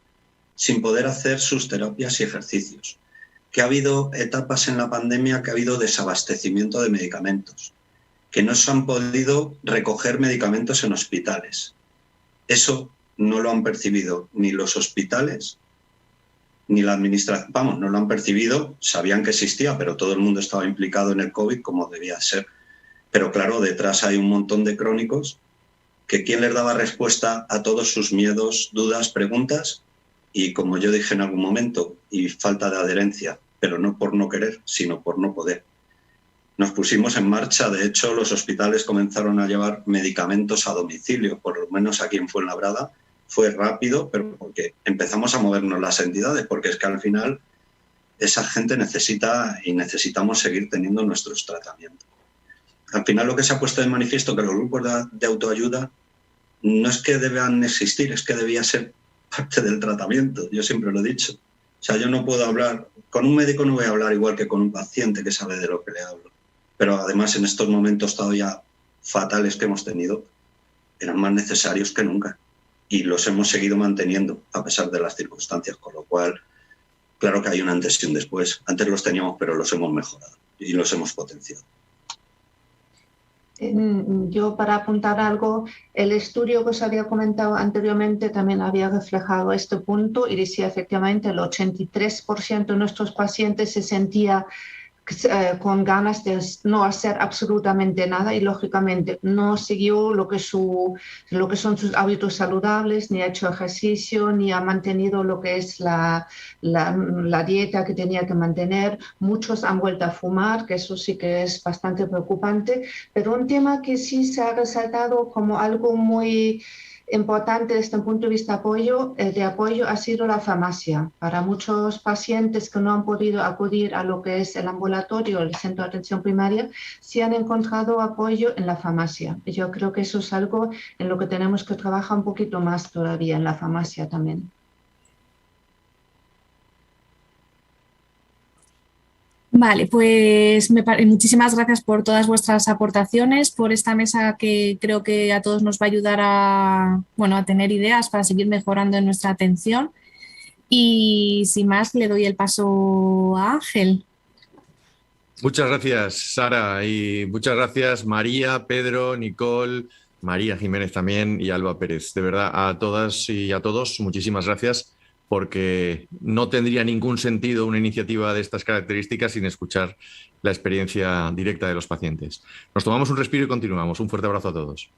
sin poder hacer sus terapias y ejercicios, que ha habido etapas en la pandemia que ha habido desabastecimiento de medicamentos, que no se han podido recoger medicamentos en hospitales. Eso no lo han percibido ni los hospitales ni la administración. Vamos, no lo han percibido, sabían que existía, pero todo el mundo estaba implicado en el COVID como debía ser. Pero claro, detrás hay un montón de crónicos que quién les daba respuesta a todos sus miedos, dudas, preguntas, y como yo dije en algún momento, y falta de adherencia, pero no por no querer, sino por no poder. Nos pusimos en marcha, de hecho los hospitales comenzaron a llevar medicamentos a domicilio, por lo menos aquí en Fuenlabrada. Fue rápido, pero porque empezamos a movernos las entidades, porque es que al final esa gente necesita y necesitamos seguir teniendo nuestros tratamientos. Al final lo que se ha puesto de manifiesto que los grupos de autoayuda no es que deban existir, es que debía ser parte del tratamiento. Yo siempre lo he dicho. O sea, yo no puedo hablar, con un médico no voy a hablar igual que con un paciente que sabe de lo que le hablo. Pero además en estos momentos todavía fatales que hemos tenido, eran más necesarios que nunca. Y los hemos seguido manteniendo a pesar de las circunstancias, con lo cual, claro que hay un antes y un después. Antes los teníamos, pero los hemos mejorado y los hemos potenciado. Yo, para apuntar algo, el estudio que os había comentado anteriormente también había reflejado este punto y decía efectivamente el 83% de nuestros pacientes se sentía con ganas de no hacer absolutamente nada y lógicamente no siguió lo que son sus hábitos saludables, ni ha hecho ejercicio, ni ha mantenido lo que es la dieta que tenía que mantener. Muchos han vuelto a fumar, que eso sí que es bastante preocupante, pero un tema que sí se ha resaltado como algo muy importante desde el punto de vista de apoyo ha sido la farmacia. Para muchos pacientes que no han podido acudir a lo que es el ambulatorio, el centro de atención primaria, sí han encontrado apoyo en la farmacia. Yo creo que eso es algo en lo que tenemos que trabajar un poquito más todavía en la farmacia también. Vale, pues muchísimas gracias por todas vuestras aportaciones, por esta mesa que creo que a todos nos va a ayudar a tener ideas para seguir mejorando en nuestra atención. Y sin más, le doy el paso a Ángel. Muchas gracias, Sara, y muchas gracias, María, Pedro, Nicole, María Jiménez también y Alba Pérez. De verdad, a todas y a todos, muchísimas gracias, porque no tendría ningún sentido una iniciativa de estas características sin escuchar la experiencia directa de los pacientes. Nos tomamos un respiro y continuamos. Un fuerte abrazo a todos.